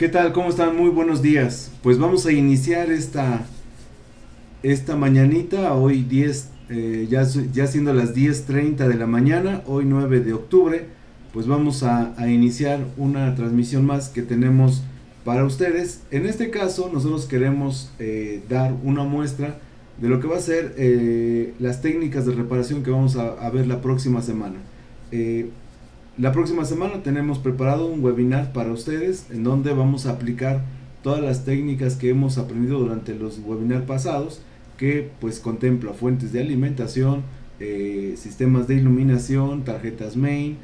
¿Qué tal? ¿Cómo están? Muy buenos días. Pues vamos a iniciar esta mañanita, hoy 10, ya siendo las 10:30 de la mañana, hoy 9 de octubre, pues vamos a iniciar una transmisión más que tenemos para ustedes. En este caso, nosotros queremos dar una muestra de lo que va a ser las técnicas de reparación que vamos a ver la próxima semana. Eh, la próxima semana tenemos preparado un webinar para ustedes en donde vamos a aplicar todas las técnicas que hemos aprendido durante los webinars pasados, que pues contempla fuentes de alimentación, sistemas de iluminación, tarjetas main,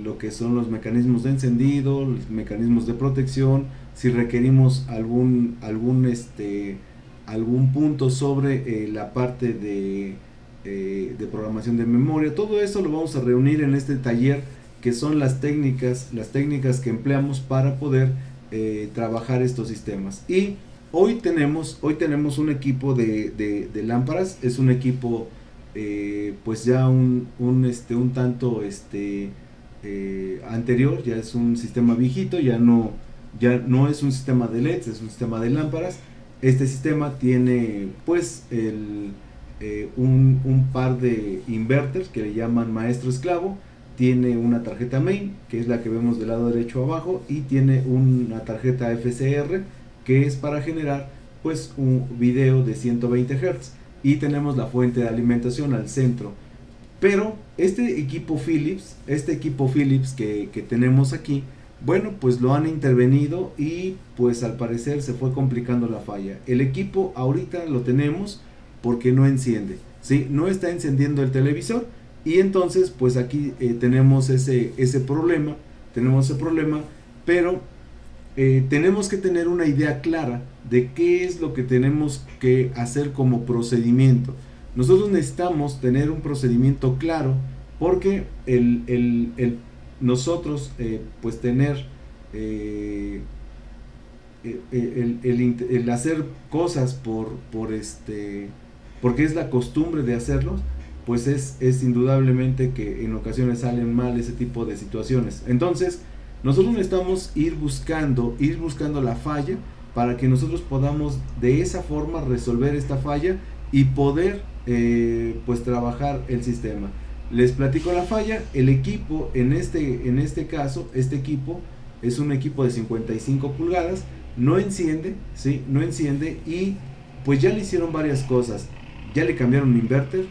lo que son los mecanismos de encendido, los mecanismos de protección, si requerimos algún punto sobre la parte de programación de memoria. Todo eso lo vamos a reunir en este taller, que son las técnicas que empleamos para poder trabajar estos sistemas. Y hoy tenemos un equipo de lámparas. Es un equipo pues ya un tanto anterior, ya es un sistema viejito, ya no es un sistema de LEDs, es un sistema de lámparas. Este sistema tiene pues un par de inverters que le llaman maestro esclavo, tiene una tarjeta main, que es la que vemos del lado derecho abajo, y tiene una tarjeta FCR, que es para generar pues un video de 120 Hz, y tenemos la fuente de alimentación al centro. Pero este equipo Philips que tenemos aquí, bueno, pues lo han intervenido y pues al parecer se fue complicando la falla. El equipo ahorita lo tenemos porque no enciende, ¿sí? No está encendiendo el televisor, y entonces pues aquí tenemos ese problema, pero tenemos que tener una idea clara de qué es lo que tenemos que hacer como procedimiento. Nosotros necesitamos tener un procedimiento claro, porque nosotros pues tener el hacer cosas porque es la costumbre de hacerlos, pues es indudablemente que en ocasiones salen mal ese tipo de situaciones. Entonces nosotros necesitamos ir buscando la falla, para que nosotros podamos de esa forma resolver esta falla y poder pues trabajar el sistema. Les platico la falla. El equipo, en este caso, este equipo es un equipo de 55 pulgadas, no enciende, ¿sí? No enciende, y pues ya le hicieron varias cosas. Ya le cambiaron un inverter,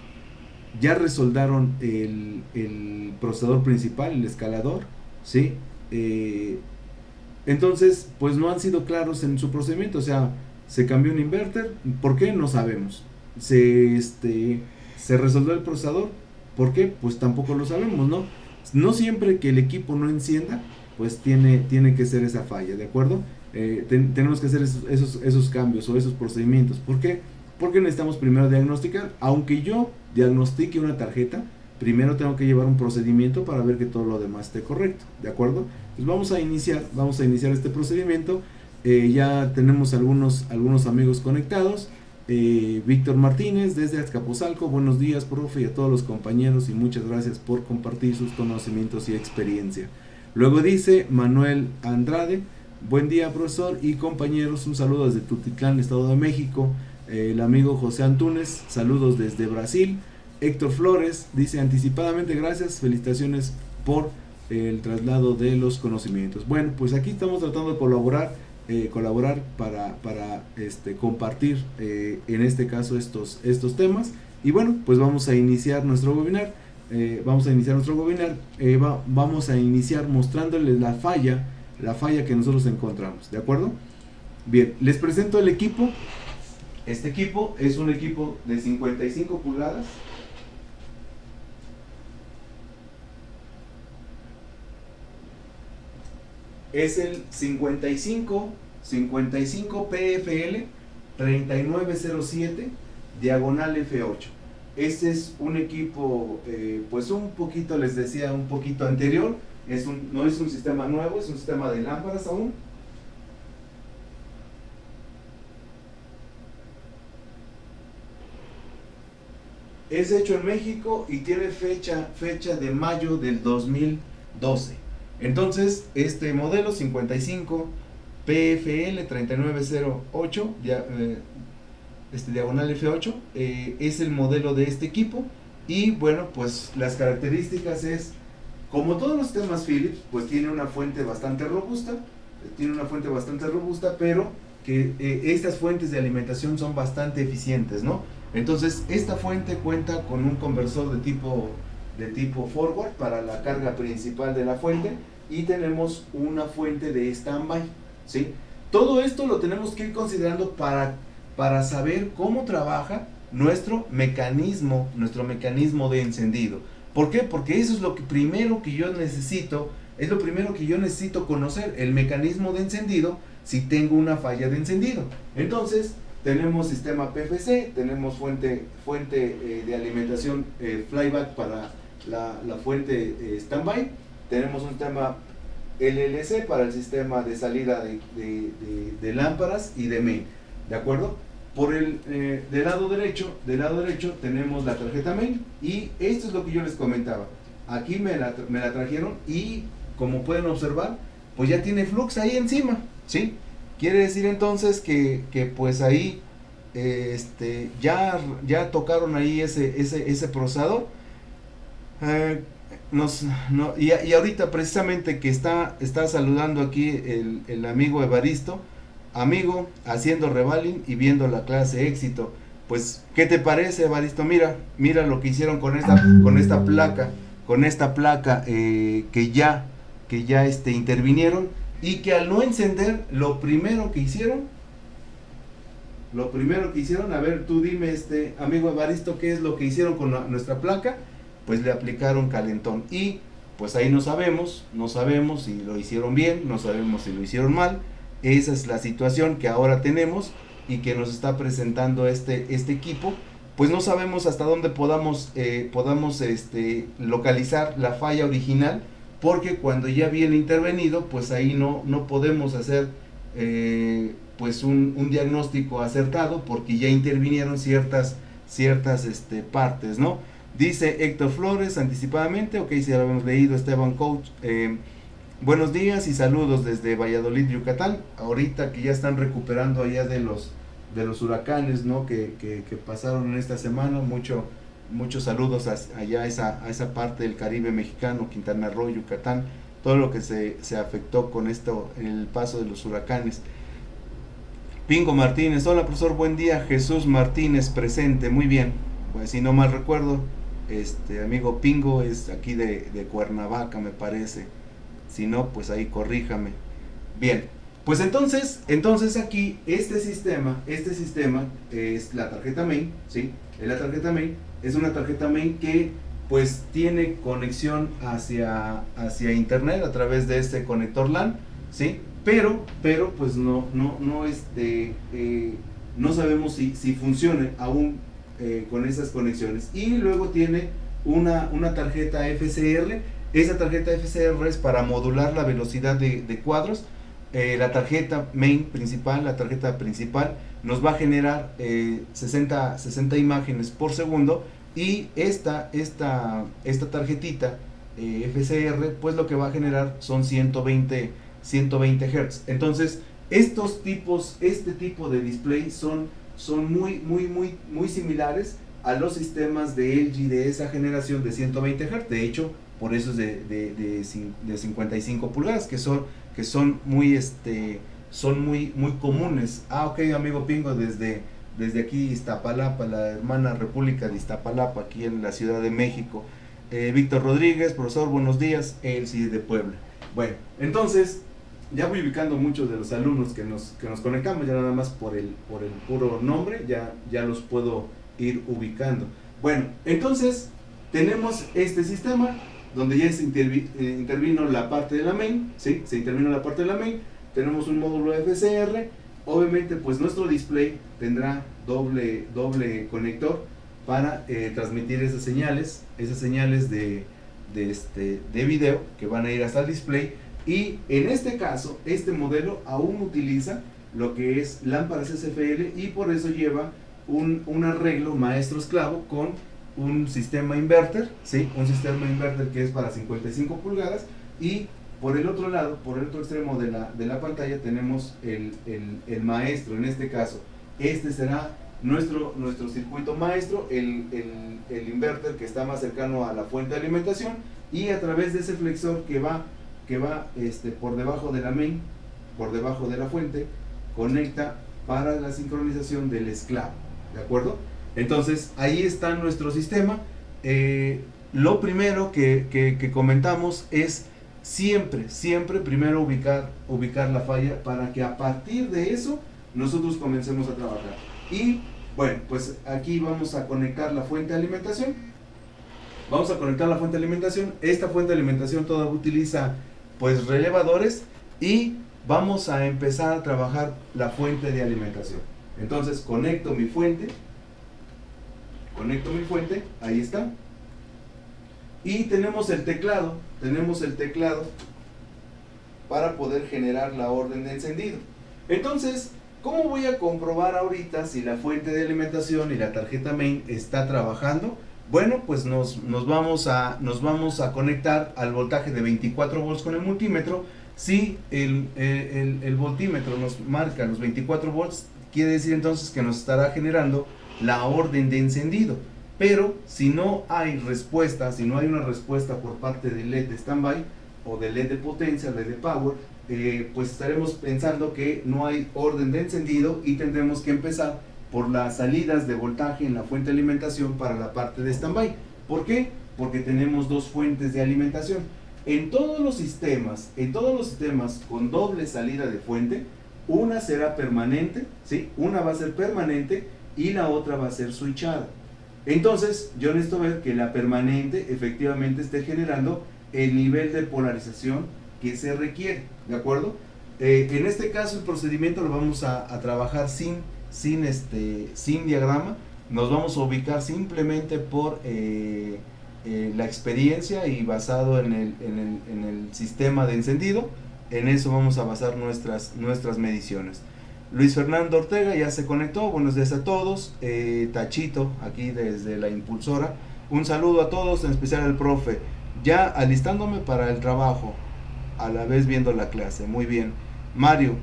ya resoldaron el procesador principal, el escalador, ¿sí? Entonces, pues no han sido claros en su procedimiento. O sea, se cambió un inverter, ¿por qué? No sabemos. Se resolvió el procesador, ¿por qué? Pues tampoco lo sabemos, ¿no? No siempre que el equipo no encienda, pues tiene que ser esa falla, ¿de acuerdo? Tenemos que hacer esos cambios o esos procedimientos. ¿Por qué? Porque necesitamos primero diagnosticar. Aunque yo diagnostique una tarjeta, primero tengo que llevar un procedimiento para ver que todo lo demás esté correcto, ¿de acuerdo? Pues vamos a iniciar este procedimiento. Ya tenemos algunos amigos conectados. Víctor Martínez desde Azcapotzalco, buenos días, profe, y a todos los compañeros, y muchas gracias por compartir sus conocimientos y experiencia. Luego dice Manuel Andrade, buen día, profesor y compañeros, un saludo desde Tutitlán, Estado de México. El amigo José Antunes, saludos desde Brasil. Héctor Flores dice anticipadamente gracias, felicitaciones por el traslado de los conocimientos. Bueno, pues aquí estamos tratando de colaborar para compartir en este caso estos temas. Y bueno, pues vamos a iniciar nuestro webinar. Vamos a iniciar mostrándoles la falla que nosotros encontramos, ¿de acuerdo? Bien, les presento el equipo. Este equipo es un equipo de 55 pulgadas. Es el 55 PFL 3907 diagonal F8. Este es un equipo pues un poquito, les decía, un poquito anterior. No es un sistema nuevo, es un sistema de lámparas aún. Es hecho en México y tiene fecha de mayo del 2012. Entonces, este modelo 55 PFL 3908, diagonal F8, es el modelo de este equipo. Y bueno, pues las características es, como todos los sistemas Philips, pues tiene una fuente bastante robusta, pero que estas fuentes de alimentación son bastante eficientes, ¿no? Entonces, esta fuente cuenta con un conversor de tipo forward para la carga principal de la fuente, y tenemos una fuente de standby, ¿sí? Todo esto lo tenemos que ir considerando para saber cómo trabaja nuestro mecanismo de encendido. ¿Por qué? Porque eso es lo primero que yo necesito conocer, el mecanismo de encendido, si tengo una falla de encendido. Entonces, tenemos sistema PFC, tenemos fuente de alimentación flyback para la fuente standby, tenemos un sistema LLC para el sistema de salida de lámparas y de main, ¿de acuerdo? Del lado derecho tenemos la tarjeta main, y esto es lo que yo les comentaba. Aquí me la trajeron, y como pueden observar, pues ya tiene flux ahí encima, ¿sí? Quiere decir entonces que pues ahí ya tocaron ahí ese procesador. Y ahorita precisamente que está saludando aquí el amigo Evaristo, amigo, haciendo revaling y viendo la clase éxito. Pues, ¿qué te parece, Evaristo? Mira lo que hicieron con esta placa, que ya intervinieron, y que al no encender, lo primero que hicieron, a ver, tú dime, amigo Evaristo, ¿qué es lo que hicieron con nuestra placa? Pues le aplicaron calentón, y pues ahí no sabemos si lo hicieron bien, no sabemos si lo hicieron mal. Esa es la situación que ahora tenemos y que nos está presentando este equipo. Pues no sabemos hasta dónde podamos localizar la falla original, porque cuando ya viene intervenido, pues ahí no podemos hacer pues un diagnóstico acertado, porque ya intervinieron ciertas partes, ¿no? Dice Héctor Flores anticipadamente, ok, si ya lo habíamos leído. Esteban Coach, buenos días y saludos desde Valladolid, Yucatán. Ahorita que ya están recuperando allá de los huracanes, ¿no? que pasaron en esta semana. Muchos saludos allá a esa parte del Caribe mexicano, Quintana Roo, Yucatán, todo lo que se afectó con esto, el paso de los huracanes. Pingo Martínez, hola profesor, buen día. Jesús Martínez presente, muy bien. Pues si no mal recuerdo, amigo Pingo es aquí de Cuernavaca, me parece. Si no, pues ahí corríjame. Bien, pues entonces aquí este sistema es la tarjeta main, ¿sí? Es una tarjeta main que pues tiene conexión hacia internet a través de este conector LAN, ¿sí? Pero pues no sabemos si funcione aún con esas conexiones. Y luego tiene una tarjeta FCR. Esa tarjeta FCR es para modular la velocidad de cuadros. La tarjeta principal nos va a generar 60 imágenes por segundo, y esta tarjetita FCR, pues lo que va a generar son 120 Hz. Entonces, este tipo de display son muy similares a los sistemas de LG de esa generación de 120 Hz. De hecho, por eso es de 55 pulgadas, que son muy comunes. Ok, amigo Pingo, desde aquí Iztapalapa, la hermana República de Iztapalapa, aquí en la Ciudad de México. Víctor Rodríguez, profesor, buenos días. Él sí, de Puebla. Bueno, entonces ya voy ubicando muchos de los alumnos que nos conectamos, ya nada más por el puro nombre, ya los puedo ir ubicando. Bueno, entonces tenemos este sistema donde ya se intervino la parte de la main, ¿sí? Se intervino la parte de la main, tenemos un módulo FCR. Obviamente pues nuestro display tendrá doble conector para transmitir esas señales de video que van a ir hasta el display. Y en este caso, este modelo aún utiliza lo que es lámparas SFL, y por eso lleva un arreglo maestro esclavo con un sistema inverter, ¿sí? Un sistema inverter que es para 55 pulgadas, y por el otro lado, por el otro extremo de la pantalla, tenemos el maestro. En este caso, este será nuestro circuito maestro, el inverter que está más cercano a la fuente de alimentación, y a través de ese flexor que va por debajo de la main, por debajo de la fuente, conecta para la sincronización del esclavo, ¿de acuerdo? Entonces ahí está nuestro sistema. Lo primero que comentamos es siempre primero ubicar la falla, para que a partir de eso nosotros comencemos a trabajar. Y bueno, pues aquí vamos a conectar la fuente de alimentación. Vamos a conectar la fuente de alimentación. Esta fuente de alimentación toda utiliza pues relevadores, y vamos a empezar a trabajar la fuente de alimentación. Entonces conecto mi fuente, ahí está. Y tenemos el teclado para poder generar la orden de encendido. Entonces, ¿cómo voy a comprobar ahorita si la fuente de alimentación y la tarjeta main está trabajando? Bueno, pues nos vamos a conectar al voltaje de 24 volts con el multímetro. Si el voltímetro nos marca los 24 volts, quiere decir entonces que nos estará generando la orden de encendido. Pero si no hay respuesta, si no hay una respuesta por parte del LED de standby o del LED de potencia, LED de power, pues estaremos pensando que no hay orden de encendido, y tendremos que empezar por las salidas de voltaje en la fuente de alimentación para la parte de standby. ¿Por qué? Porque tenemos dos fuentes de alimentación. En todos los sistemas con doble salida de fuente, una será permanente, ¿sí? Una va a ser permanente y la otra va a ser switchada. Entonces yo necesito ver que la permanente efectivamente esté generando el nivel de polarización que se requiere, ¿de acuerdo? En este caso el procedimiento lo vamos a trabajar sin diagrama. Nos vamos a ubicar simplemente por la experiencia, y basado en el sistema de encendido. En eso vamos a basar nuestras mediciones. Luis Fernando Ortega ya se conectó. Buenos días a todos. Tachito, aquí desde la impulsora. Un saludo a todos, en especial al profe. Ya alistándome para el trabajo, a la vez viendo la clase. Muy bien. Mario,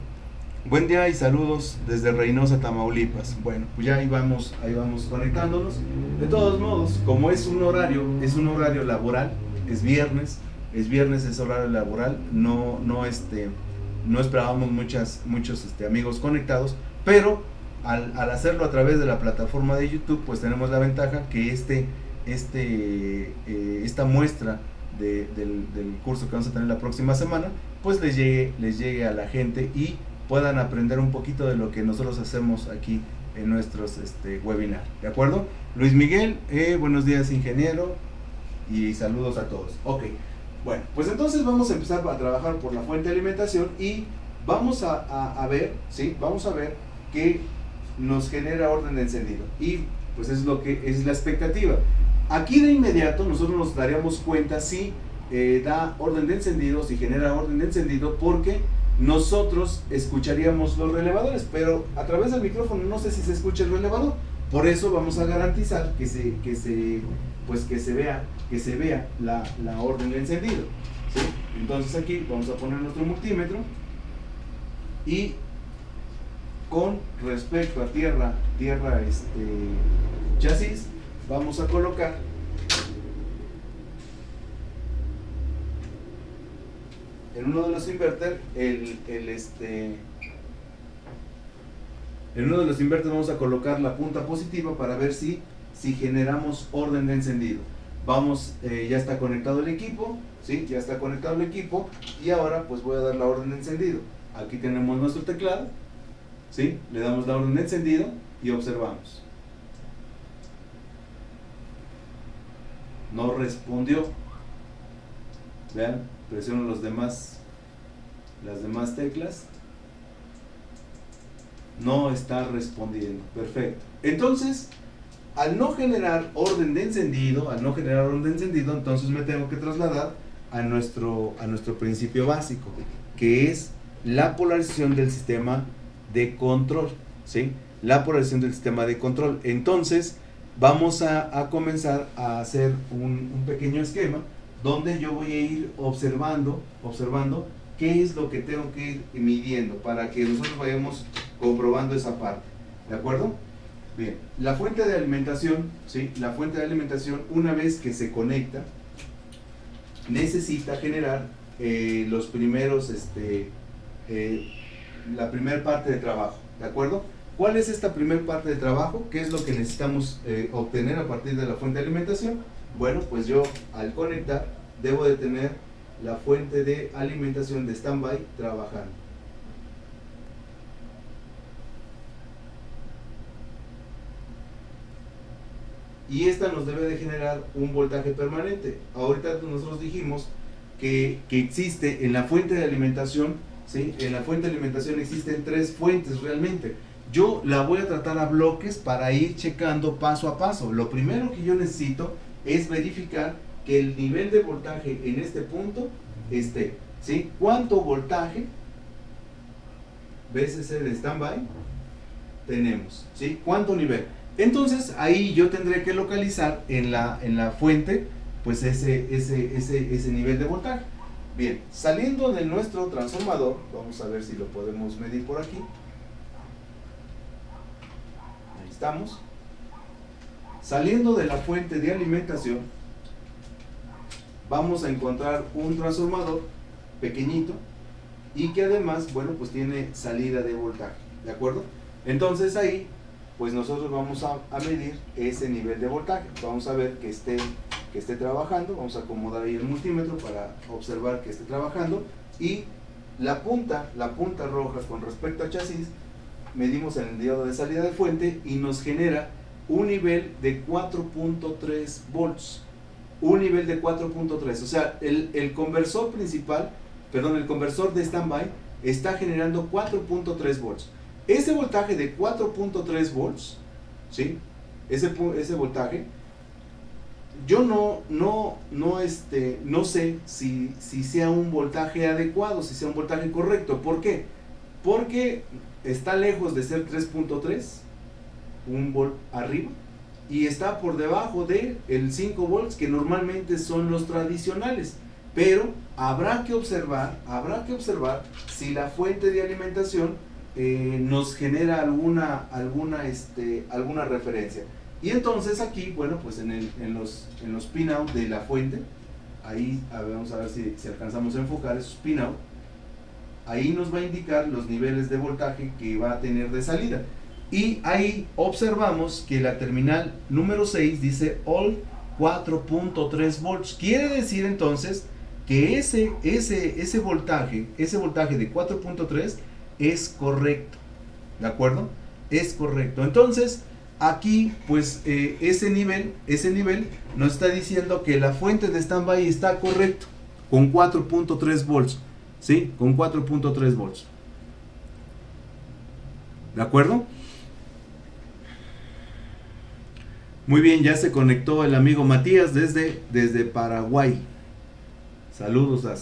buen día y saludos desde Reynosa, Tamaulipas. Bueno, pues ya ahí vamos conectándonos. De todos modos, como es un horario laboral, es viernes, es horario laboral, no esperábamos muchos amigos conectados, pero al hacerlo a través de la plataforma de YouTube, pues tenemos la ventaja que esta muestra del curso que vamos a tener la próxima semana, pues les llegue a la gente y puedan aprender un poquito de lo que nosotros hacemos aquí en nuestros webinar, ¿de acuerdo? Luis Miguel, buenos días ingeniero, y saludos a todos. Ok, bueno, pues entonces vamos a empezar a trabajar por la fuente de alimentación, y vamos a ver, ¿sí? Vamos a ver que nos genera orden de encendido, y pues es la expectativa. Aquí de inmediato nosotros nos daríamos cuenta si da orden de encendido, si genera orden de encendido, porque nosotros escucharíamos los relevadores, pero a través del micrófono no sé si se escucha el relevador. Por eso vamos a garantizar que se vea la orden de encendido, ¿sí? Entonces aquí vamos a poner nuestro multímetro, y con respecto a tierra chasis, vamos a colocar en uno de los inverter en uno de los inverters vamos a colocar la punta positiva para ver si generamos orden de encendido. Ya está conectado el equipo, ¿sí? Ya está conectado el equipo, y ahora pues voy a dar la orden de encendido. Aquí tenemos nuestro teclado, ¿sí? Le damos la orden de encendido y observamos. No respondió. Vean, presiono las demás teclas. No está respondiendo. Perfecto. Entonces, al no generar orden de encendido, entonces me tengo que trasladar a nuestro principio básico, que es la polarización del sistema de control, ¿sí? La polarización del sistema de control. Entonces, vamos a comenzar a hacer un pequeño esquema donde yo voy a ir observando qué es lo que tengo que ir midiendo para que nosotros vayamos comprobando esa parte, ¿de acuerdo? Bien, la fuente de alimentación, ¿sí? La fuente de alimentación, una vez que se conecta, necesita generar los primeros, la primera parte de trabajo, ¿de acuerdo? ¿Cuál es esta primera parte de trabajo? ¿Qué es lo que necesitamos obtener a partir de la fuente de alimentación? Bueno, pues yo al conectar debo de tener la fuente de alimentación de standby trabajando. Y esta nos debe de generar un voltaje permanente. Ahorita nosotros dijimos que existe en la fuente de alimentación, ¿sí? En la fuente de alimentación existen 3 fuentes realmente. Yo la voy a tratar a bloques para ir checando paso a paso. Lo primero que yo necesito es verificar que el nivel de voltaje en este punto esté, ¿sí? ¿Cuánto voltaje VCC de standby tenemos? ¿Sí? ¿Cuánto nivel? Entonces ahí yo tendré que localizar en la fuente pues ese nivel de voltaje. Bien, saliendo de nuestro transformador, vamos a ver si lo podemos medir por aquí. Ahí estamos. Saliendo de la fuente de alimentación, vamos a encontrar un transformador pequeñito y que además, bueno, pues tiene salida de voltaje, ¿de acuerdo? Entonces ahí pues nosotros vamos a medir ese nivel de voltaje. Vamos a ver que esté trabajando. Vamos a acomodar ahí el multímetro para observar que esté trabajando. Y la punta roja con respecto al chasis, medimos en el diodo de salida de fuente y nos genera un nivel de 4.3 volts. Un nivel de 4.3. O sea, el conversor principal, perdón, el conversor de standby está generando 4.3 volts. Ese voltaje de 4.3 volts, ¿sí? Ese voltaje, yo no sé si sea un voltaje adecuado, si sea un voltaje correcto. ¿Por qué? Porque está lejos de ser 3.3, un volt arriba, y está por debajo de el 5 volts que normalmente son los tradicionales. Pero habrá que observar si la fuente de alimentación nos genera alguna referencia. Y entonces aquí, bueno, pues en los pinout de la fuente, ahí vamos a ver si alcanzamos a enfocar esos pinout, ahí nos va a indicar los niveles de voltaje que va a tener de salida. Y ahí observamos que la terminal número 6 dice all 4.3 volts. Quiere decir entonces que ese voltaje de 4.3 es correcto, ¿de acuerdo? Es correcto. Entonces, aquí, pues, ese nivel nos está diciendo que la fuente de standby está correcto, con 4.3 volts, ¿sí? Con 4.3 volts. ¿De acuerdo? Muy bien, ya se conectó el amigo Matías desde Paraguay. Saludos a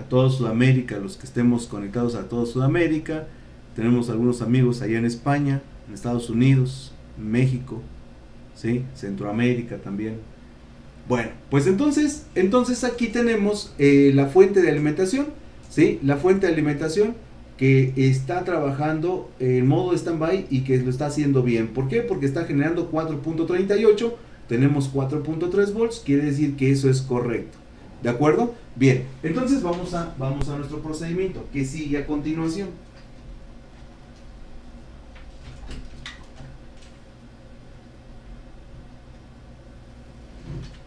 toda Sudamérica, los que estemos conectados a toda Sudamérica. Tenemos algunos amigos allá en España, en Estados Unidos, en México, ¿sí? Centroamérica también. Bueno, pues entonces aquí tenemos la fuente de alimentación, ¿sí? La fuente de alimentación que está trabajando en modo standby y que lo está haciendo bien. ¿Por qué? Porque está generando 4.38, tenemos 4.3 volts, quiere decir que eso es correcto. ¿De acuerdo? Bien, entonces vamos a nuestro procedimiento que sigue a continuación.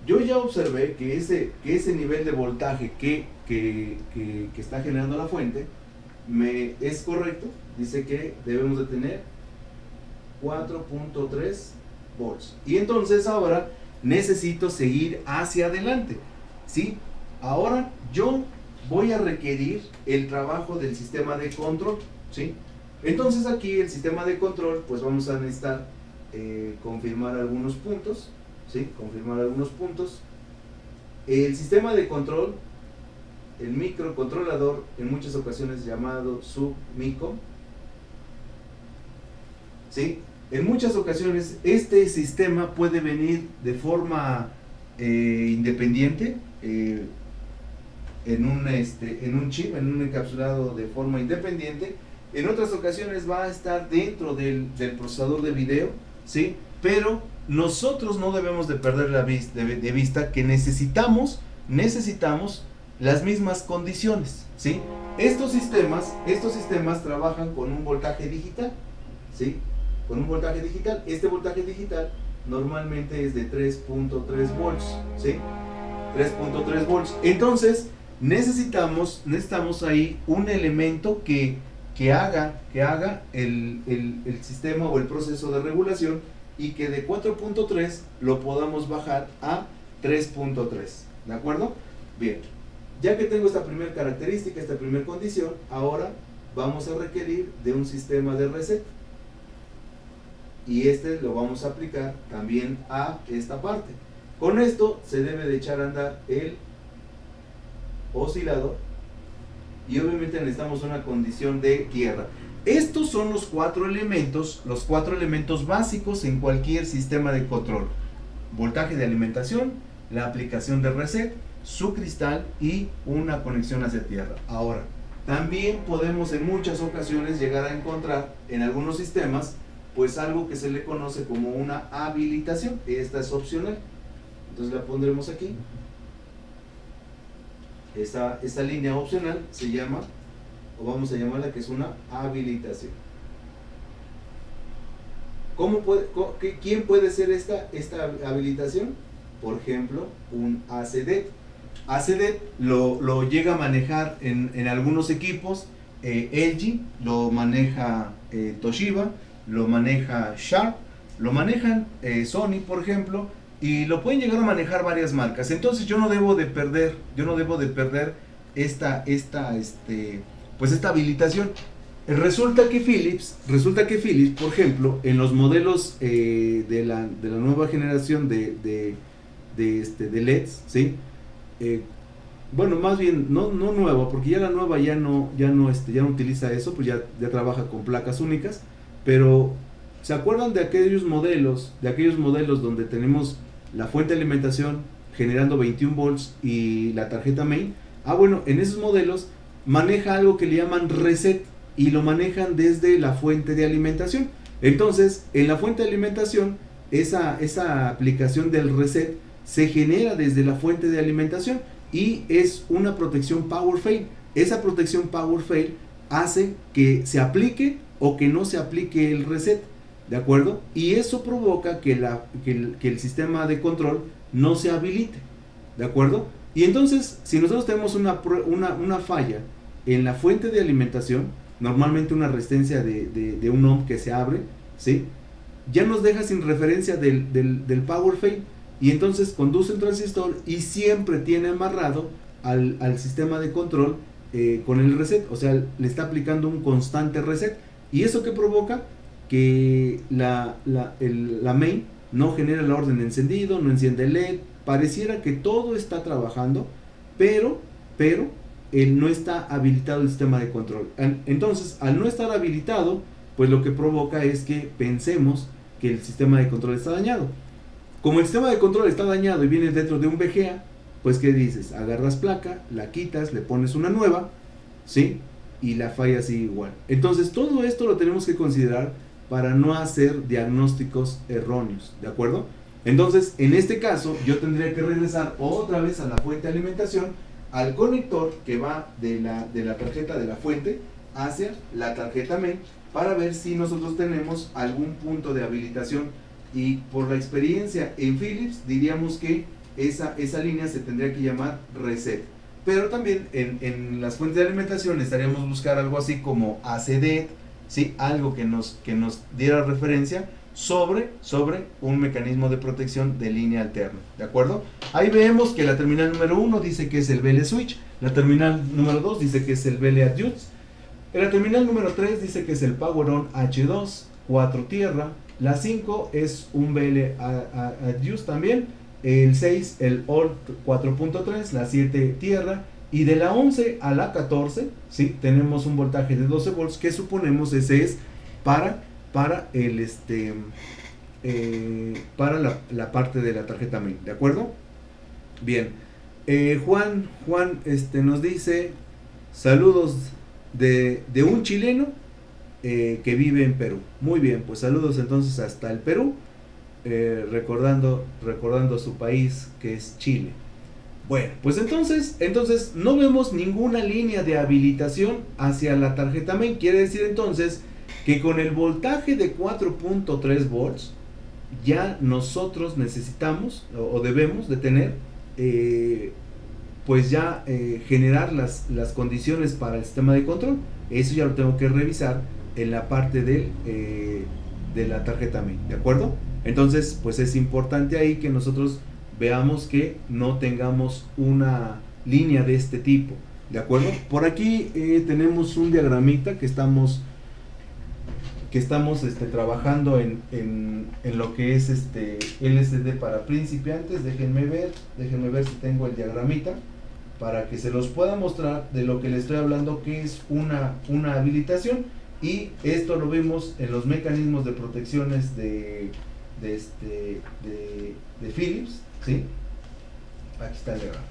Yo ya observé que ese nivel de voltaje que está generando la fuente es correcto. Dice que debemos de tener 4.3 volts. Y entonces ahora necesito seguir hacia adelante, ¿sí? Ahora yo voy a requerir el trabajo del sistema de control, ¿sí? Entonces aquí el sistema de control, pues vamos a necesitar confirmar algunos puntos, ¿sí? Confirmar algunos puntos. El sistema de control, el microcontrolador, en muchas ocasiones llamado submicro, ¿sí? En muchas ocasiones este sistema puede venir de forma independiente, en un chip, en un encapsulado de forma independiente. En otras ocasiones va a estar dentro del procesador de video, ¿sí? Pero nosotros no debemos de perder de vista que necesitamos las mismas condiciones, ¿sí? Estos sistemas trabajan con un voltaje digital, ¿sí? Con un voltaje digital. Este voltaje digital normalmente es de 3.3 volts, ¿sí? 3.3 volts. Entonces, necesitamos ahí un elemento que haga el sistema o el proceso de regulación, y que de 4.3 lo podamos bajar a 3.3, ¿de acuerdo? Bien, ya que tengo esta primera característica, esta primera condición, ahora vamos a requerir de un sistema de reset, y lo vamos a aplicar también a esta parte. Con esto se debe de echar a andar el oscilador, y obviamente necesitamos una condición de tierra. Estos son los cuatro elementos básicos en cualquier sistema de control: voltaje de alimentación, la aplicación de reset, su cristal y una conexión hacia tierra. Ahora, también podemos en muchas ocasiones llegar a encontrar en algunos sistemas pues algo que se le conoce como una habilitación. Esta es opcional, entonces la pondremos aquí. Esta línea opcional se llama, o vamos a llamarla, que es una habilitación. ¿Quién puede ser esta habilitación? Por ejemplo, un ACD. ACD lo llega a manejar en algunos equipos. LG lo maneja, Toshiba lo maneja, Sharp lo manejan, Sony, por ejemplo, y lo pueden llegar a manejar varias marcas. Entonces yo no debo de perder esta habilitación. Resulta que Philips, por ejemplo, en los modelos de la nueva generación de LEDs, ¿sí? Bueno, más bien no nueva, porque ya la nueva ya no utiliza eso, pues ya trabaja con placas únicas. Pero ¿se acuerdan de aquellos modelos donde tenemos la fuente de alimentación generando 21 volts y la tarjeta main? Bueno, en esos modelos maneja algo que le llaman reset, y lo manejan desde la fuente de alimentación. Entonces, en la fuente de alimentación, esa aplicación del reset se genera desde la fuente de alimentación, y es una protección power fail. Esa protección power fail hace que se aplique o que no se aplique el reset, ¿de acuerdo? Y eso provoca que el sistema de control no se habilite, ¿de acuerdo? Y entonces, si nosotros tenemos una falla en la fuente de alimentación, normalmente una resistencia de 1 ohm que se abre, ¿sí? Ya nos deja sin referencia del power fail, y entonces conduce un transistor y siempre tiene amarrado al sistema de control con el reset, o sea, le está aplicando un constante reset. ¿Y eso qué provoca? Que la main no genera la orden de encendido, no enciende el LED, pareciera que todo está trabajando, pero no está habilitado el sistema de control. Entonces, al no estar habilitado, pues lo que provoca es que pensemos que el sistema de control está dañado. Como el sistema de control está dañado y viene dentro de un VGA, pues ¿qué dices? Agarras placa, la quitas, le pones una nueva, ¿sí? Y la falla sigue igual. Entonces todo esto lo tenemos que considerar para no hacer diagnósticos erróneos, ¿de acuerdo? Entonces, en este caso, yo tendría que regresar otra vez a la fuente de alimentación, al conector que va de la tarjeta de la fuente hacia la tarjeta main, para ver si nosotros tenemos algún punto de habilitación. Y por la experiencia en Philips, diríamos que esa línea se tendría que llamar reset. Pero también en las fuentes de alimentación estaríamos buscar algo así como ACD, ¿sí? Algo que nos diera referencia sobre un mecanismo de protección de línea alterna, ¿de acuerdo? Ahí vemos que la terminal número 1 dice que es el BL switch, la terminal número 2 dice que es el BL adjust, la terminal número 3 dice que es el power on H2, 4 tierra, la 5 es un BL adjust también, el 6 el OR 4.3, la 7 tierra, y de la 11 a la 14, ¿sí? Tenemos un voltaje de 12 volts que suponemos ese es para la parte de la tarjeta main, ¿de acuerdo? Bien. Juan nos dice saludos de un chileno que vive en Perú. Muy bien, pues saludos entonces hasta el Perú, recordando su país que es Chile. Bueno, pues entonces no vemos ninguna línea de habilitación hacia la tarjeta main. Quiere decir entonces que con el voltaje de 4.3 volts ya nosotros necesitamos o debemos de tener pues ya generar las condiciones para el sistema de control. Eso ya lo tengo que revisar en la parte de la tarjeta main, ¿de acuerdo? Entonces pues es importante ahí que nosotros veamos que no tengamos una línea de este tipo, ¿de acuerdo? Por aquí tenemos un diagramita que estamos trabajando en lo que es LCD para principiantes. Déjenme ver si tengo el diagramita para que se los pueda mostrar de lo que les estoy hablando, que es una habilitación. Y esto lo vemos en los mecanismos de protecciones de Philips, ¿sí? Aquí está el diagrama.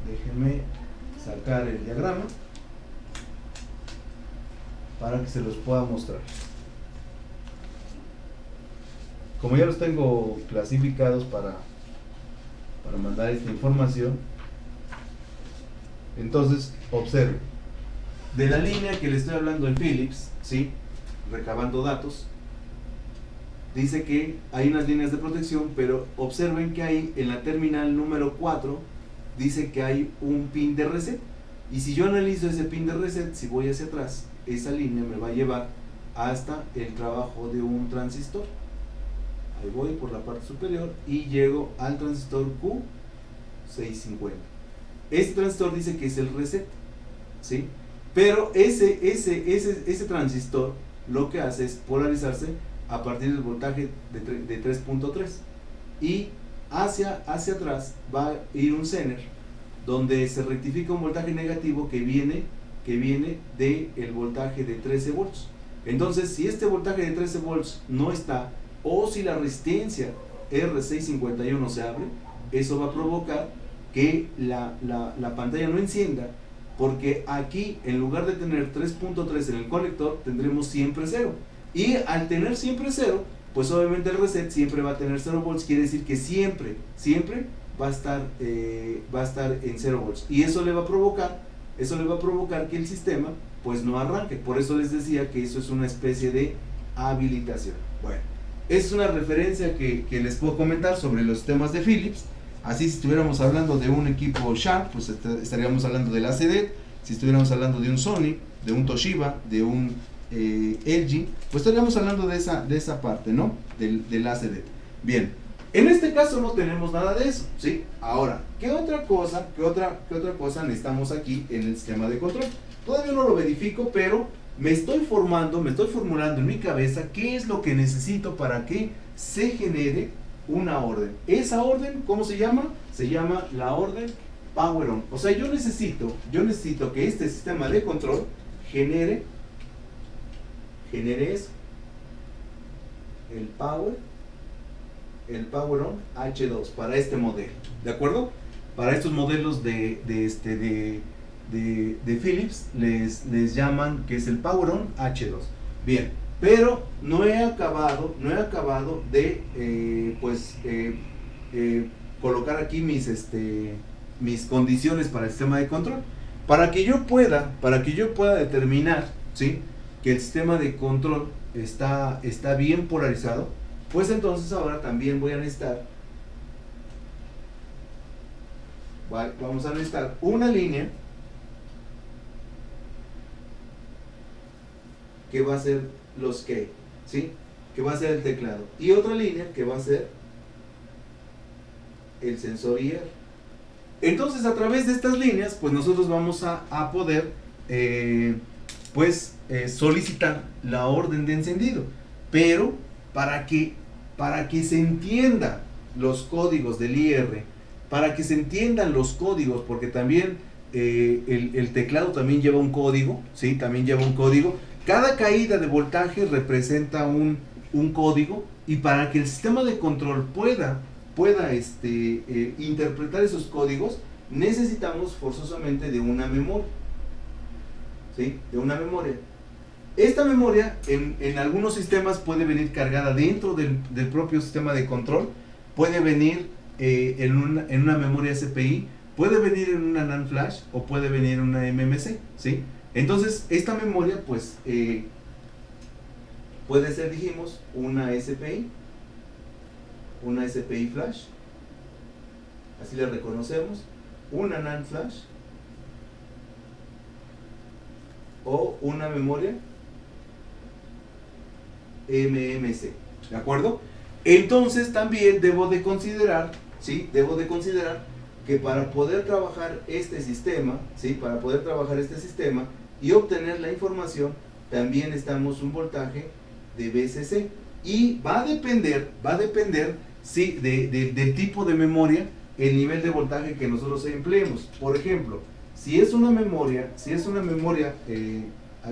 Déjenme sacar el diagrama para que se los pueda mostrar. Como ya los tengo clasificados para mandar esta información, entonces observen. De la línea que le estoy hablando en Philips, ¿sí? Recabando datos, dice que hay unas líneas de protección, pero observen que hay en la terminal número 4, dice que hay un pin de reset. Y si yo analizo ese pin de reset, si voy hacia atrás, esa línea me va a llevar hasta el trabajo de un transistor. Ahí voy por la parte superior y llego al transistor Q650. Este transistor dice que es el reset, ¿sí? Pero ese transistor lo que hace es polarizarse a partir del voltaje de 3.3, y hacia atrás va a ir un zener donde se rectifica un voltaje negativo que viene del voltaje de 13 volts. Entonces, si este voltaje de 13 volts no está, o si la resistencia R651 se abre, eso va a provocar que la pantalla no encienda, porque aquí en lugar de tener 3.3 en el conector, tendremos siempre 0. Y al tener siempre 0, pues obviamente el reset siempre va a tener 0 volts, quiere decir que siempre va a estar en 0 volts. Y eso le va a provocar que el sistema pues no arranque. Por eso les decía que eso es una especie de habilitación. Bueno, esa es una referencia que les puedo comentar sobre los sistemas de Philips. Así, si estuviéramos hablando de un equipo Sharp, pues estaríamos hablando del ACD. Si estuviéramos hablando de un Sony, de un Toshiba, de un LG, pues estaríamos hablando de esa parte, ¿no? Del ACD. Bien, en este caso no tenemos nada de eso, ¿sí? Ahora, ¿qué otra cosa necesitamos aquí en el sistema de control? Todavía no lo verifico, pero me estoy formulando en mi cabeza qué es lo que necesito para que se genere una orden. Esa orden, ¿cómo se llama? Se llama la orden Power On. O sea, yo necesito que este sistema de control genere eso, el Power On H2 para este modelo, ¿de acuerdo? Para estos modelos de Philips les llaman que es el Power On H2. Bien, pero no he acabado de colocar aquí mis condiciones para el sistema de control. Para que yo pueda determinar, ¿sí?, que el sistema de control está bien polarizado, pues entonces ahora también voy a necesitar, vamos a necesitar una línea que va a ser los key, ¿sí?, que va a ser el teclado, y otra línea que va a ser el sensor IR. Entonces, a través de estas líneas, pues nosotros vamos a poder solicitar la orden de encendido. Pero para que se entienda los códigos del IR, para que se entiendan los códigos, porque también el teclado también lleva un código, ¿sí? También lleva un código. Cada caída de voltaje representa un un código, y para que el sistema de control pueda interpretar esos códigos, necesitamos forzosamente de una memoria, ¿sí? De una memoria. Esta memoria en algunos sistemas puede venir cargada dentro del propio sistema de control, puede venir en una memoria SPI, puede venir en una NAND flash o puede venir en una MMC, ¿sí? Entonces esta memoria pues puede ser, dijimos, una SPI flash, así la reconocemos, una NAND flash o una memoria MMC, ¿de acuerdo? Entonces también debo de considerar, ¿sí? Debo de considerar que para poder trabajar este sistema, ¿sí? Para poder trabajar este sistema y obtener la información, también necesitamos un voltaje de VCC, y va a depender, ¿sí? Del tipo de memoria, el nivel de voltaje que nosotros empleemos. Por ejemplo, si es una memoria,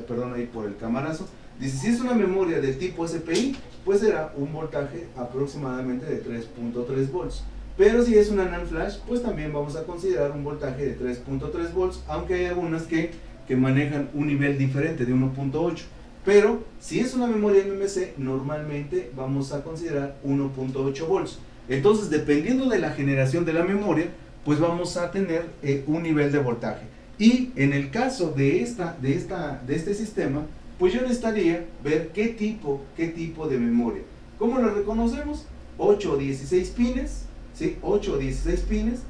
perdón ahí por el camarazo, dice, si es una memoria del tipo SPI, pues será un voltaje aproximadamente de 3.3 volts. Pero si es una NAND flash, pues también vamos a considerar un voltaje de 3.3 volts, aunque hay algunas que manejan un nivel diferente de 1.8. Pero si es una memoria MMC, normalmente vamos a considerar 1.8 volts. Entonces, dependiendo de la generación de la memoria, pues vamos a tener un nivel de voltaje. Y en el caso de este sistema, pues yo necesitaría ver qué tipo de memoria. ¿Cómo lo reconocemos? 8 o 16 pines, ¿sí? 8 o 16 pines,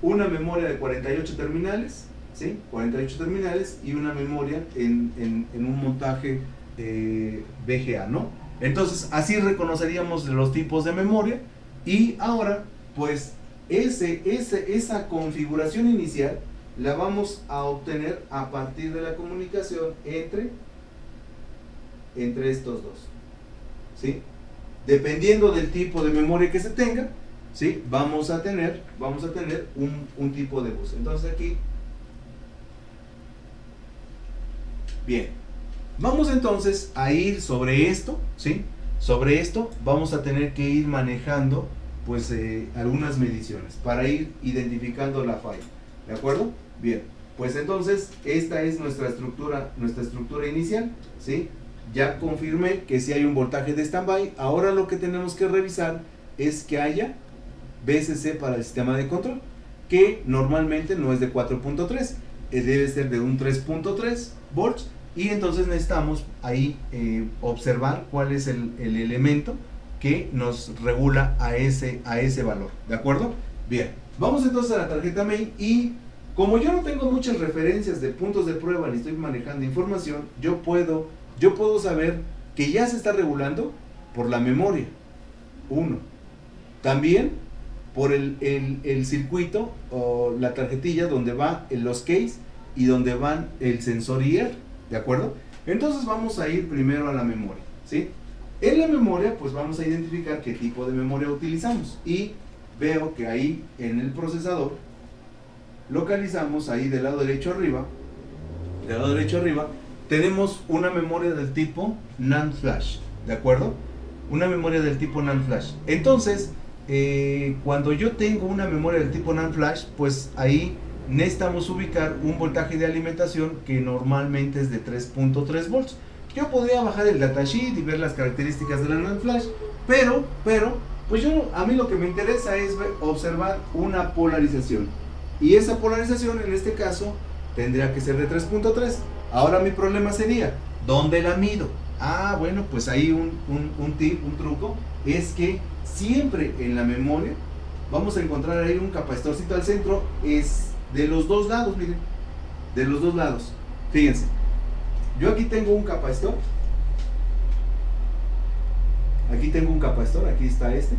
una memoria de 48 terminales, ¿sí? 48 terminales y una memoria en un montaje VGA, ¿no? Entonces, así reconoceríamos los tipos de memoria, y ahora, pues, esa configuración inicial la vamos a obtener a partir de la comunicación entre estos dos, ¿sí? Dependiendo del tipo de memoria que se tenga, ¿sí? Vamos a tener un tipo de bus. Entonces aquí, bien, vamos entonces a ir sobre esto, ¿sí? Sobre esto vamos a tener que ir manejando pues algunas mediciones para ir identificando la falla, ¿de acuerdo? Bien, pues entonces esta es nuestra estructura inicial, ¿sí? Ya confirmé que si hay un voltaje de standby. Ahora lo que tenemos que revisar es que haya VCC para el sistema de control, que normalmente no es de 4.3, debe ser de un 3.3 volts, y entonces necesitamos ahí observar cuál es el elemento que nos regula a ese valor, ¿de acuerdo? Bien, vamos entonces a la tarjeta main, y como yo no tengo muchas referencias de puntos de prueba ni estoy manejando información, yo puedo saber que ya se está regulando por la memoria, 1. También por el circuito o la tarjetilla donde va los keys y donde van el sensor IR, ¿de acuerdo? Entonces vamos a ir primero a la memoria, ¿sí? En la memoria pues vamos a identificar qué tipo de memoria utilizamos, y veo que ahí en el procesador localizamos ahí del lado derecho arriba, tenemos una memoria del tipo NAND flash, ¿de acuerdo? Una memoria del tipo NAND flash. Entonces, cuando yo tengo una memoria del tipo NAND flash, pues ahí necesitamos ubicar un voltaje de alimentación que normalmente es de 3.3 volts. Yo podría bajar el datasheet y ver las características de la NAND flash, pero pues a mí lo que me interesa es observar una polarización, y esa polarización en este caso tendría que ser de 3.3. Ahora mi problema sería, ¿dónde la mido? Ah, bueno, pues ahí un tip, un truco, es que siempre en la memoria vamos a encontrar ahí un capacitorcito al centro, es de los dos lados, miren, de los dos lados. Fíjense, yo aquí tengo un capacitor, aquí está este,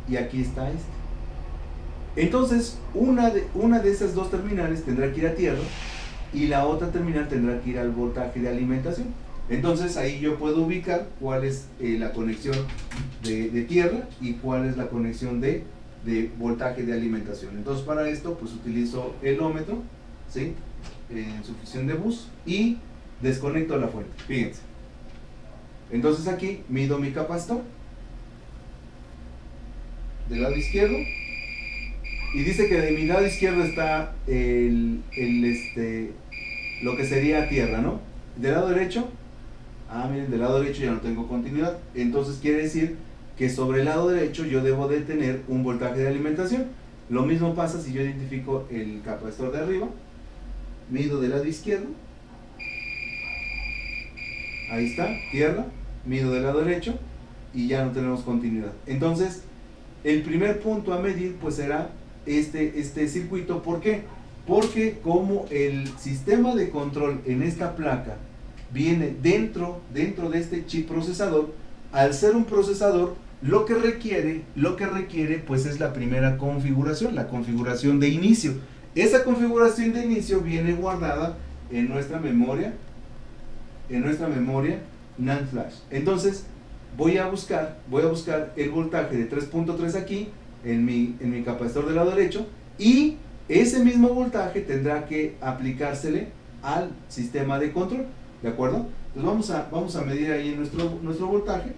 y aquí está este. Entonces, una de esas dos terminales tendrá que ir a tierra, y la otra terminal tendrá que ir al voltaje de alimentación. Entonces ahí yo puedo ubicar cuál es la conexión de tierra y cuál es la conexión de voltaje de alimentación. Entonces para esto pues utilizo el ómetro, ¿sí? En su función de bus, y desconecto la fuente. Fíjense, Entonces aquí mido mi capacitor del lado izquierdo y dice que de mi lado izquierdo está lo que sería tierra, ¿no? Del lado derecho, miren, del lado derecho ya no tengo continuidad, entonces quiere decir que sobre el lado derecho yo debo de tener un voltaje de alimentación. Lo mismo pasa si yo identifico el capacitor de arriba, mido del lado izquierdo, ahí está, tierra, mido del lado derecho y ya no tenemos continuidad. Entonces, el primer punto a medir pues será este circuito. ¿Por qué? Porque como el sistema de control en esta placa viene dentro de este chip procesador, al ser un procesador, lo que requiere pues es la primera configuración, la configuración de inicio. Esa configuración de inicio viene guardada en nuestra memoria NAND flash. Entonces voy a buscar el voltaje de 3.3 aquí en mi capacitor del lado derecho, y ese mismo voltaje tendrá que aplicársele al sistema de control, ¿de acuerdo? Entonces vamos a medir ahí nuestro voltaje,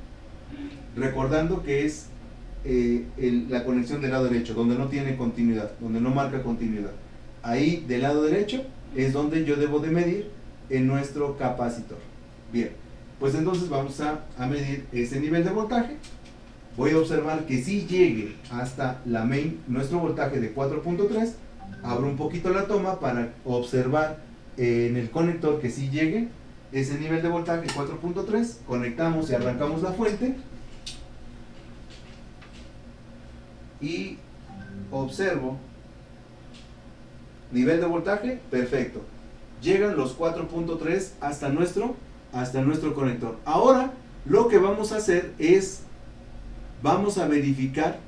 recordando que es la conexión del lado derecho, donde no tiene continuidad, donde no marca continuidad. Ahí del lado derecho es donde yo debo de medir en nuestro capacitor. Bien, pues entonces vamos a medir ese nivel de voltaje. Voy a observar que si llegue hasta la main, nuestro voltaje de 4.3, abro un poquito la toma para observar en el conector que si llegue ese nivel de voltaje 4.3, conectamos y arrancamos la fuente y observo nivel de voltaje, perfecto, llegan los 4.3 hasta nuestro conector. Ahora lo que vamos a hacer es vamos a verificar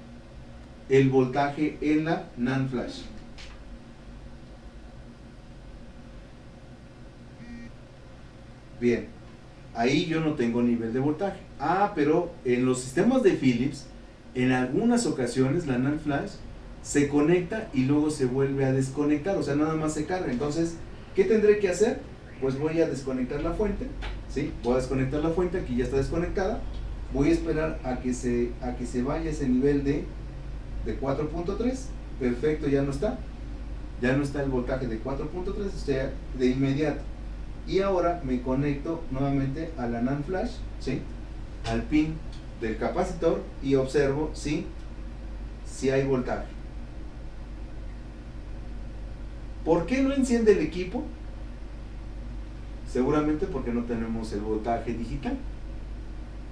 el voltaje en la NAND flash. Bien, ahí yo no tengo nivel de voltaje. Pero en los sistemas de Philips, en algunas ocasiones la NAND flash se conecta y luego se vuelve a desconectar, o sea, nada más se carga. Entonces, ¿qué tendré que hacer? Pues voy a desconectar la fuente, ¿sí? Voy a desconectar la fuente, aquí ya está desconectada. Voy a esperar a que se vaya ese nivel de 4.3. Perfecto, ya no está el voltaje de 4.3, o sea, de inmediato. Y ahora me conecto nuevamente a la NAND flash, ¿sí? Al pin del capacitor y observo si hay voltaje. ¿Por qué no enciende el equipo? Seguramente porque no tenemos el voltaje digital.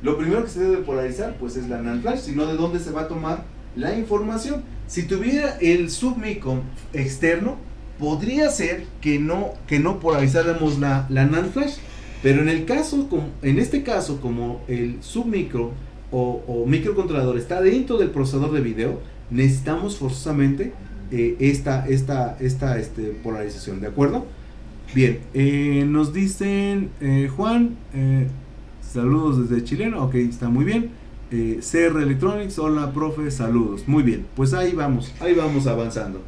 Lo primero que se debe polarizar pues es la NAND flash, sino de dónde se va a tomar la información. Si tuviera el submicro externo, podría ser que no polarizáramos la NAND flash, pero en este caso, como el submicro o microcontrolador está dentro del procesador de video, necesitamos forzosamente esta polarización, ¿de acuerdo? Bien, nos dicen Juan, saludos desde Chileno, ok, está muy bien. CR Electronics, hola profe, saludos, muy bien, pues ahí vamos avanzando.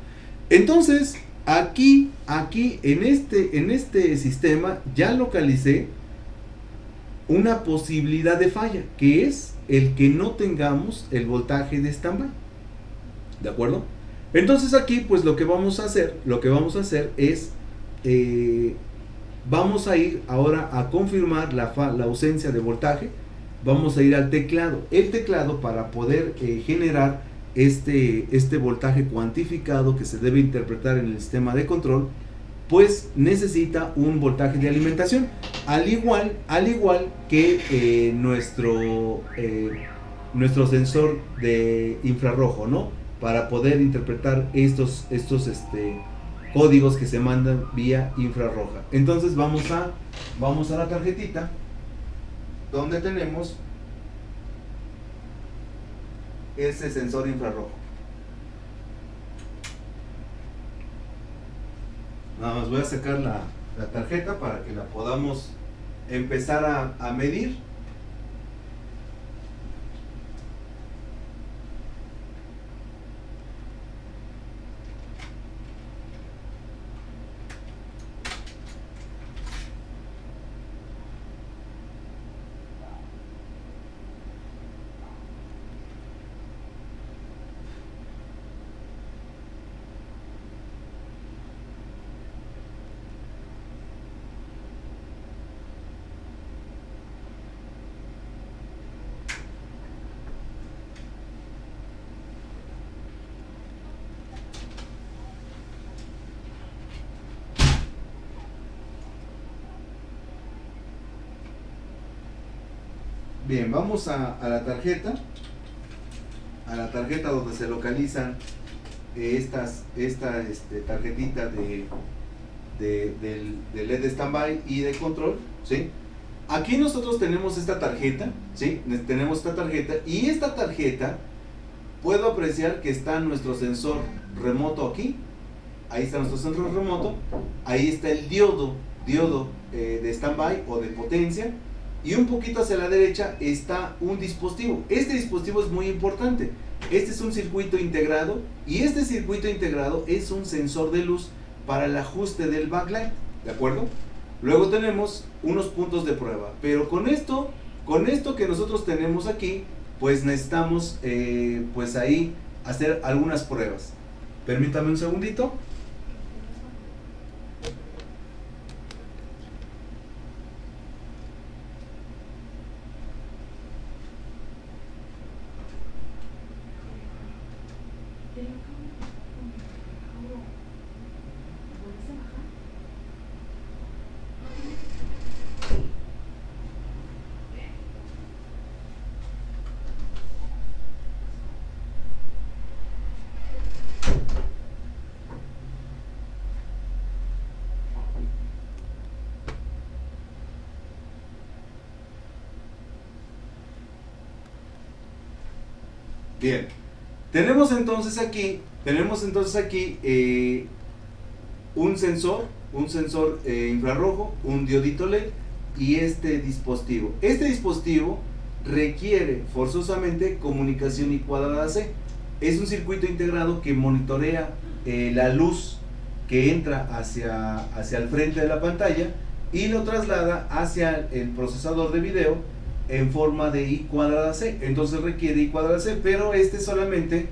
Entonces, aquí en este sistema ya localicé una posibilidad de falla, que es el que no tengamos el voltaje de standby, ¿de acuerdo? Entonces aquí pues lo que vamos a hacer es vamos a ir ahora a confirmar la ausencia de voltaje. Vamos a ir al teclado. El teclado, para poder generar este voltaje cuantificado que se debe interpretar en el sistema de control, pues necesita un voltaje de alimentación, al igual que nuestro sensor de infrarrojo, ¿no? Para poder interpretar estos códigos que se mandan vía infrarroja. Entonces vamos a la tarjetita donde tenemos ese sensor infrarrojo. Nada más voy a sacar la tarjeta para que la podamos empezar a medir. Bien, vamos a la tarjeta donde se localizan esta tarjetita del LED standby y de control, ¿sí? Aquí nosotros tenemos esta tarjeta, ¿sí? Tenemos esta tarjeta, y esta tarjeta puedo apreciar que está nuestro sensor remoto aquí. Ahí está nuestro sensor remoto. Ahí está el diodo de standby o de potencia. Y un poquito hacia la derecha está un dispositivo. Este dispositivo es muy importante. Este es un circuito integrado, y este circuito integrado es un sensor de luz para el ajuste del backlight, ¿de acuerdo? Luego tenemos unos puntos de prueba, pero con esto que nosotros tenemos aquí, pues necesitamos pues ahí hacer algunas pruebas. Permítame un segundito. Bien, tenemos entonces aquí un sensor infrarrojo, un diodito LED y este dispositivo. Este dispositivo requiere forzosamente comunicación y cuadrada C. Es un circuito integrado que monitorea la luz que entra hacia el frente de la pantalla y lo traslada hacia el procesador de video en forma de I cuadrada C. Entonces requiere I cuadrada C, pero este solamente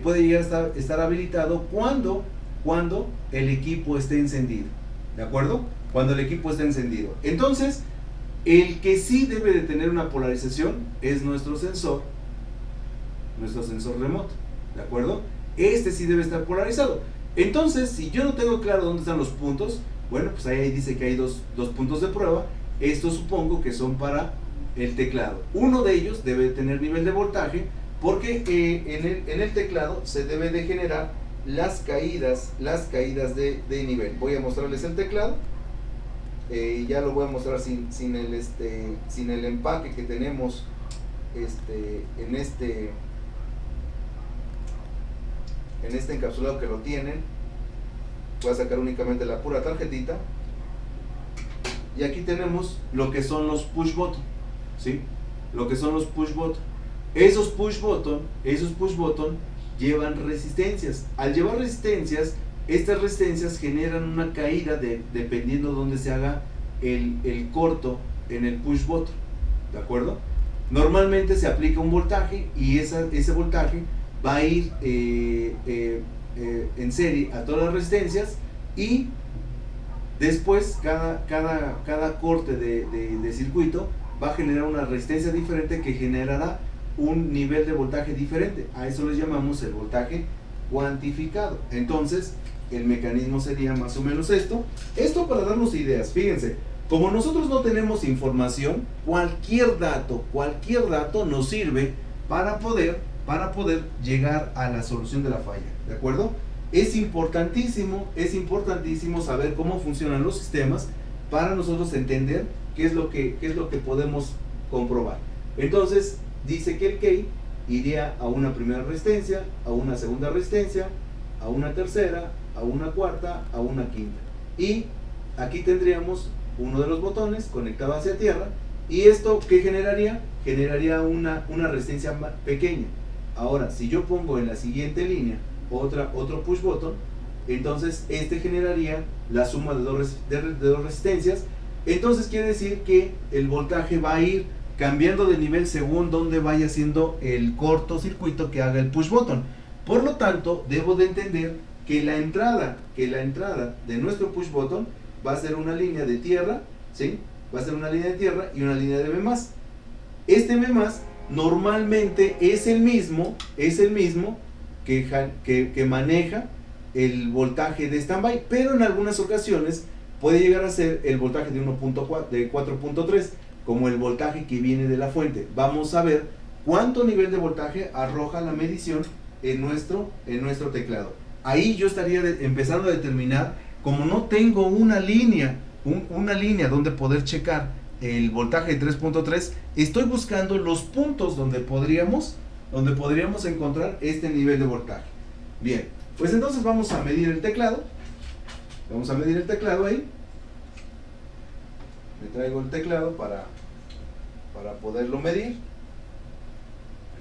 puede llegar a estar habilitado cuando el equipo esté encendido, ¿de acuerdo? Cuando el equipo esté encendido. Entonces, el que sí debe de tener una polarización es nuestro sensor remoto, ¿de acuerdo? Este sí debe estar polarizado. Entonces, si yo no tengo claro dónde están los puntos, bueno, pues ahí dice que hay dos puntos de prueba. Estos supongo que son para el teclado. Uno de ellos debe tener nivel de voltaje, porque en el teclado se debe de generar las caídas de nivel. Voy a mostrarles el teclado. Ya lo voy a mostrar sin el empaque que tenemos en este encapsulado que lo tienen. Voy a sacar únicamente la pura tarjetita, y aquí tenemos lo que son los push button, ¿sí? Lo que son los push button. Esos push button llevan resistencias. Al llevar resistencias, estas resistencias generan una caída dependiendo de dónde se haga el corto en el push button, ¿de acuerdo? Normalmente se aplica un voltaje, y ese voltaje va a ir en serie a todas las resistencias, y después cada corte de circuito va a generar una resistencia diferente que generará un nivel de voltaje diferente. A eso le llamamos el voltaje cuantificado. Entonces el mecanismo sería más o menos esto para darnos ideas. Fíjense, como nosotros no tenemos información, cualquier dato nos sirve para poder llegar a la solución de la falla, ¿de acuerdo? Es importantísimo saber cómo funcionan los sistemas para nosotros entender qué es lo que podemos comprobar. Entonces dice que el key iría a una primera resistencia, a una segunda resistencia, a una tercera, a una cuarta, a una quinta, y aquí tendríamos uno de los botones conectado hacia tierra. ¿Y esto qué generaría? Generaría una resistencia pequeña. Ahora, si yo pongo en la siguiente línea otro push button, entonces este generaría la suma de dos resistencias. Entonces quiere decir que el voltaje va a ir cambiando de nivel según donde vaya siendo el cortocircuito que haga el push button. Por lo tanto, debo de entender que la entrada de nuestro push button va a ser una línea de tierra, ¿sí? Va a ser una línea de tierra y una línea de B+. Este B+ normalmente es el mismo que maneja el voltaje de standby, pero en algunas ocasiones puede llegar a ser el voltaje de 4.3. como el voltaje que viene de la fuente. Vamos a ver cuánto nivel de voltaje arroja la medición en nuestro teclado. Ahí yo estaría empezando a determinar, como no tengo una línea donde poder checar el voltaje de 3.3, estoy buscando los puntos donde podríamos encontrar este nivel de voltaje. Bien, pues entonces vamos a medir el teclado. Vamos a medir el teclado ahí. Me traigo el teclado para poderlo medir.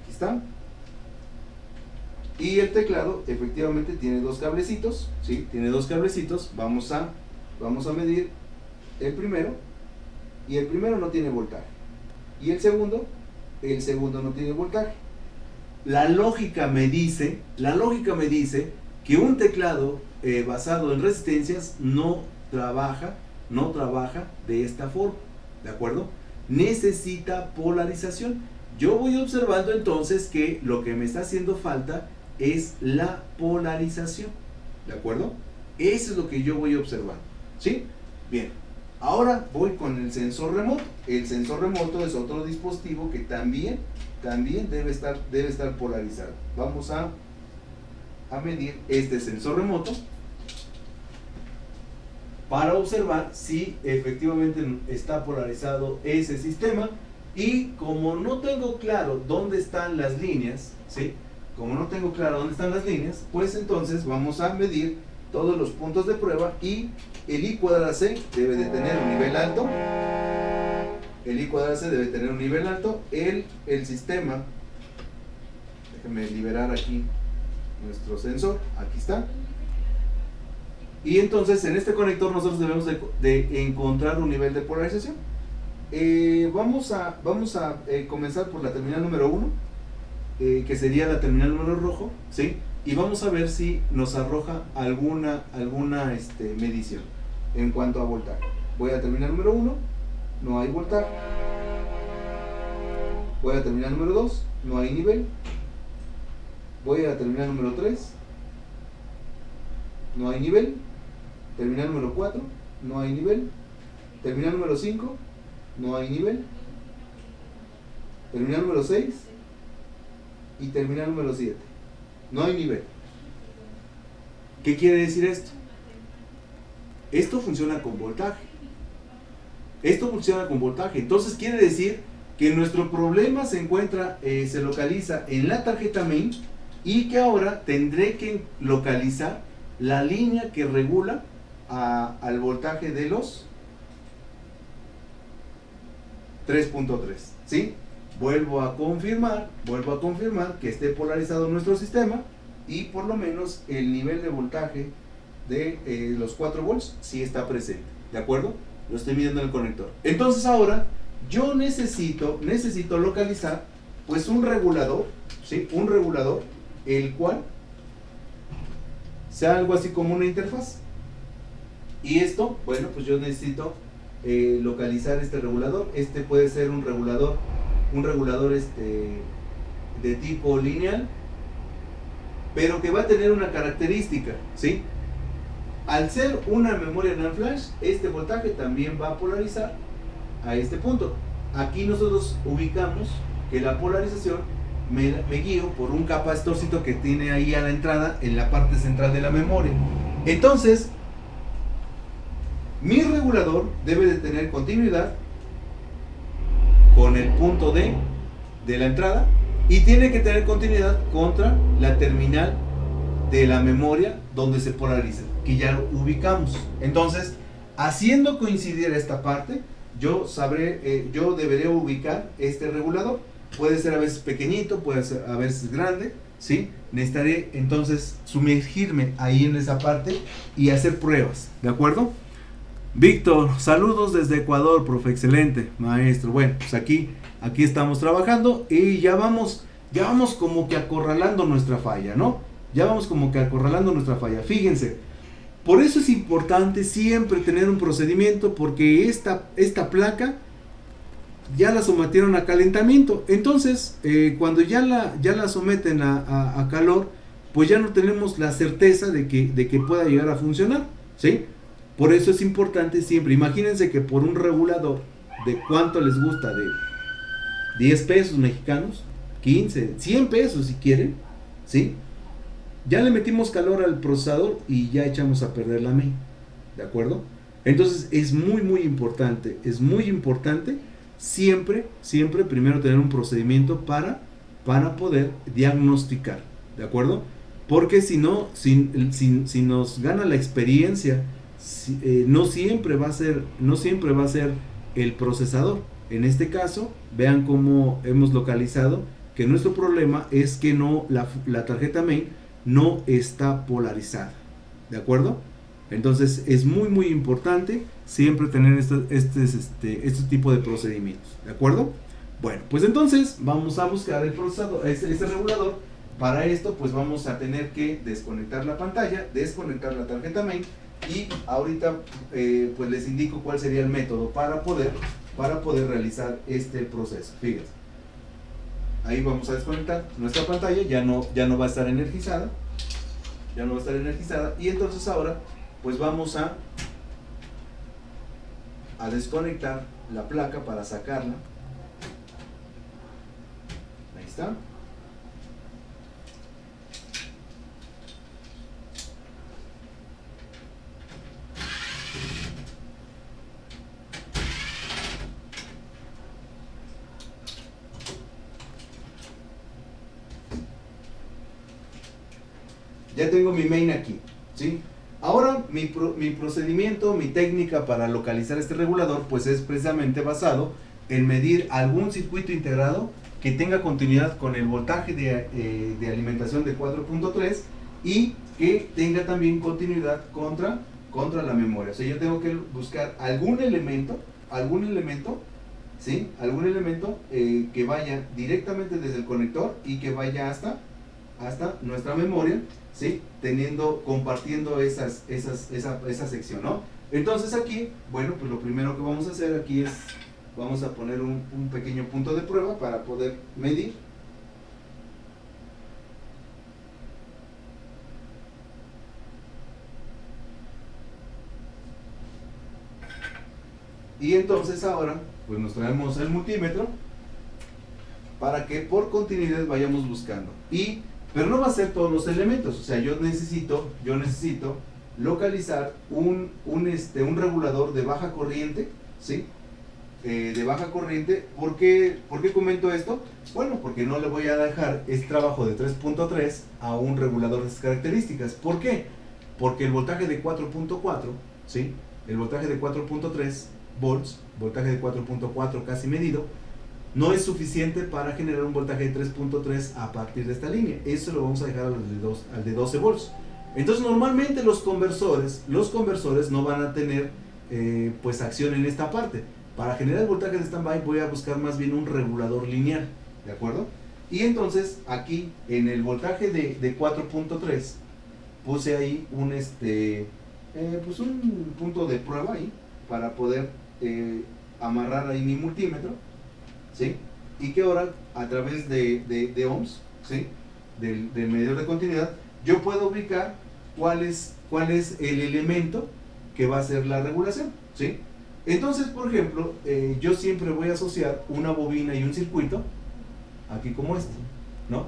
Aquí está. Y el teclado efectivamente tiene dos cablecitos, ¿sí? Tiene dos cablecitos. Vamos a medir el primero. Y el primero no tiene voltaje. Y el segundo no tiene voltaje. La lógica me dice que un teclado basado en resistencias no trabaja de esta forma, ¿de acuerdo? Necesita polarización. Yo voy observando entonces que lo que me está haciendo falta es la polarización, ¿de acuerdo? Eso es lo que yo voy observando, ¿sí? Bien, ahora voy con el sensor remoto. El sensor remoto es otro dispositivo que también debe estar polarizado. Vamos a medir este sensor remoto para observar si efectivamente está polarizado ese sistema. Y como no tengo claro dónde están las líneas, ¿sí? Como no tengo claro dónde están las líneas, pues entonces vamos a medir todos los puntos de prueba, y el I cuadrada C debe de tener un nivel alto. El I cuadrada C debe tener un nivel alto. El sistema, déjenme liberar aquí nuestro sensor, aquí está. Y entonces en este conector nosotros debemos de encontrar un nivel de polarización. Vamos a comenzar por la terminal número 1, que sería la terminal número rojo, ¿sí? Y vamos a ver si nos arroja alguna medición en cuanto a voltaje. Voy a la terminal número 1, no hay voltaje. Voy a la terminal número 2, no hay nivel. Voy a la terminal número 3, no hay nivel. Terminal número 4, no hay nivel. Terminal número 5, no hay nivel. Terminal número 6 y terminal número 7, no hay nivel. ¿Qué quiere decir esto? Esto funciona con voltaje. Entonces quiere decir que nuestro problema se localiza en la tarjeta main, y que ahora tendré que localizar la línea que regula al voltaje de los 3.3, ¿sí? Vuelvo a confirmar que esté polarizado nuestro sistema, y por lo menos el nivel de voltaje de los 4 volts sí está presente, ¿de acuerdo? Lo estoy midiendo en el conector. Entonces ahora yo necesito localizar pues un regulador, ¿sí? Un regulador el cual sea algo así como una interfaz. Y esto, bueno, pues yo necesito localizar este regulador. Este puede ser un regulador de tipo lineal, pero que va a tener una característica, ¿sí? Al ser una memoria NAND flash, este voltaje también va a polarizar a este punto. Aquí nosotros ubicamos que la polarización me guío por un capacitorcito que tiene ahí a la entrada en la parte central de la memoria. Entonces, mi regulador debe de tener continuidad con el punto D de la entrada, y tiene que tener continuidad contra la terminal de la memoria donde se polariza, que ya lo ubicamos. Entonces, haciendo coincidir esta parte, yo debería ubicar este regulador. Puede ser a veces pequeñito, puede ser a veces grande, ¿sí? Necesitaré entonces sumergirme ahí en esa parte y hacer pruebas, ¿de acuerdo? Víctor, saludos desde Ecuador, profe, excelente, maestro. Bueno, pues aquí estamos trabajando, y ya vamos como que acorralando nuestra falla, ¿no? Fíjense, por eso es importante siempre tener un procedimiento, porque esta placa ya la sometieron a calentamiento. Entonces, cuando ya la someten a calor, pues ya no tenemos la certeza de que pueda llegar a funcionar, ¿sí? Por eso es importante siempre, imagínense que por un regulador de cuánto les gusta, de 10 pesos mexicanos, 15, 100 pesos si quieren, ¿sí? Ya le metimos calor al procesador y ya echamos a perder la main, ¿de acuerdo? Entonces es es muy importante siempre, siempre primero tener un procedimiento para poder diagnosticar, ¿de acuerdo? Porque si no, si nos gana la experiencia, no siempre va a ser, no siempre va a ser el procesador. En este caso, vean cómo hemos localizado que nuestro problema es que no la tarjeta main no está polarizada, ¿de acuerdo? Entonces es muy importante siempre tener este tipo de procedimientos, ¿de acuerdo? Bueno, pues entonces vamos a buscar el procesador, este regulador. Para esto pues vamos a tener que desconectar la pantalla, desconectar la tarjeta main y ahorita pues les indico cuál sería el método para poder realizar este proceso. Fíjense, ahí vamos a desconectar nuestra pantalla, ya no va a estar energizada, y entonces ahora pues vamos a desconectar la placa para sacarla. Ahí está. Ya tengo mi main aquí, ¿sí? Ahora mi procedimiento, mi técnica para localizar este regulador pues es precisamente basado en medir algún circuito integrado que tenga continuidad con el voltaje de alimentación de 4.3 y que tenga también continuidad contra la memoria. O sea, yo tengo que buscar algún elemento, ¿sí? Algún elemento que vaya directamente desde el conector y que vaya hasta nuestra memoria, ¿sí? Compartiendo esa sección, ¿no? Entonces aquí, bueno, pues lo primero que vamos a hacer aquí es, vamos a poner un pequeño punto de prueba para poder medir. Y entonces ahora, pues nos traemos el multímetro para que por continuidad vayamos buscando. Pero no va a ser todos los elementos, o sea, yo necesito localizar un regulador de baja corriente, ¿sí? De baja corriente. ¿Por qué comento esto? Bueno, porque no le voy a dejar este trabajo de 3.3 a un regulador de estas características. ¿Por qué? Porque el voltaje de 4.4, ¿sí? El voltaje de 4.3 volts, voltaje de 4.4 casi medido, no es suficiente para generar un voltaje de 3.3 a partir de esta línea. Eso lo vamos a dejar al de 12 volts. Entonces normalmente los conversores no van a tener pues acción en esta parte. Para generar el voltaje de standby voy a buscar más bien un regulador lineal, ¿de acuerdo? Y entonces aquí en el voltaje de 4.3 puse ahí pues un punto de prueba ahí para poder amarrar ahí mi multímetro, ¿sí? Y que ahora a través de ohms, ¿sí? del medidor de continuidad, yo puedo ubicar cuál es el elemento que va a hacer la regulación, ¿sí? Entonces, por ejemplo, yo siempre voy a asociar una bobina y un circuito aquí como este, ¿no?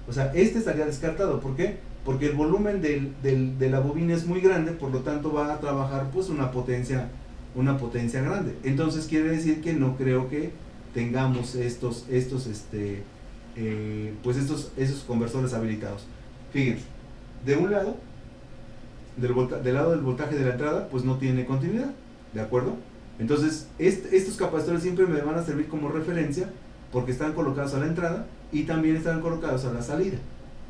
O sea, este estaría descartado. ¿Por qué? Porque el volumen de la bobina es muy grande, por lo tanto va a trabajar pues una potencia grande. Entonces quiere decir que no creo que tengamos esos conversores habilitados. Fíjense, de un lado, del lado del voltaje de la entrada, pues no tiene continuidad, ¿de acuerdo? Entonces, estos capacitores siempre me van a servir como referencia porque están colocados a la entrada y también están colocados a la salida.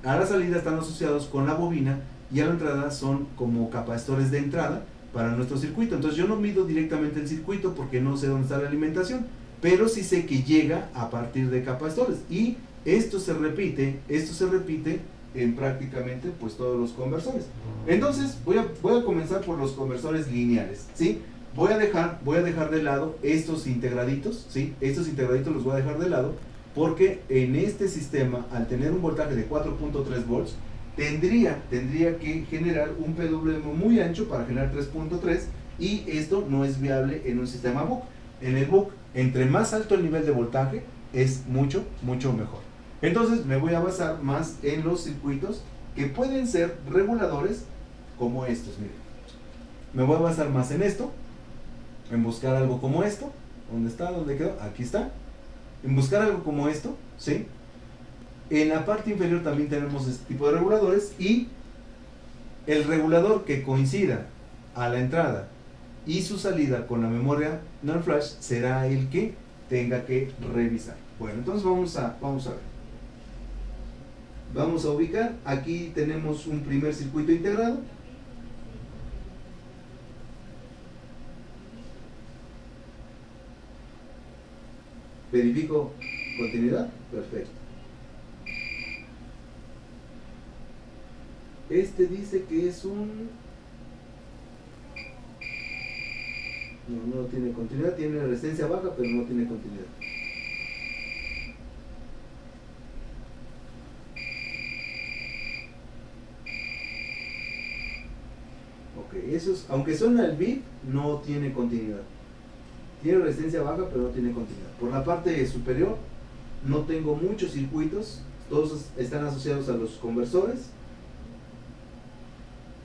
A la salida están asociados con la bobina y a la entrada son como capacitores de entrada para nuestro circuito. Entonces yo no mido directamente el circuito porque no sé dónde está la alimentación, pero sí sé que llega a partir de capacitores y esto se repite en prácticamente pues todos los conversores. Entonces voy a comenzar por los conversores lineales, ¿sí? Voy a dejar de lado estos integraditos, ¿sí? Estos integraditos los voy a dejar de lado porque en este sistema, al tener un voltaje de 4.3 volts, tendría que generar un PWM muy ancho para generar 3.3 y esto no es viable en un sistema BUC. en el book, entre más alto el nivel de voltaje, es mucho, mucho mejor. Entonces me voy a basar más en los circuitos que pueden ser reguladores como estos, miren. Me voy a basar más en esto, en buscar algo como esto. ¿Dónde está? ¿Dónde quedó? Aquí está. En buscar algo como esto, ¿sí? En la parte inferior también tenemos este tipo de reguladores, y el regulador que coincida a la entrada y su salida con la memoria NAND flash será el que tenga que revisar. Bueno, entonces vamos a ver. Vamos a ubicar, aquí tenemos un primer circuito integrado. Verifico continuidad, perfecto. Este dice que es un... No tiene continuidad, tiene resistencia baja, pero no tiene continuidad. Ok, eso es, aunque suena el bit, no tiene continuidad. Tiene resistencia baja, pero no tiene continuidad. Por la parte superior, no tengo muchos circuitos, todos están asociados a los conversores.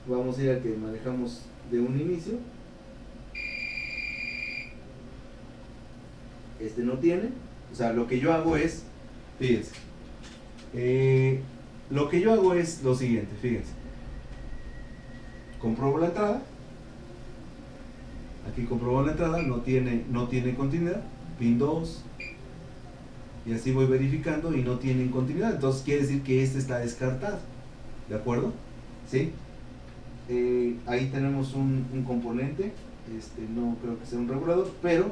Vamos a ir al que manejamos de un inicio. Este no tiene, o sea, lo que yo hago es, fíjense, lo que yo hago es lo siguiente, fíjense. Compruebo la entrada. Aquí compruebo la entrada, no tiene continuidad, pin 2, y así voy verificando y no tienen continuidad. Entonces quiere decir que este está descartado, ¿de acuerdo? ¿Sí? Ahí tenemos un componente, no creo que sea un regulador, pero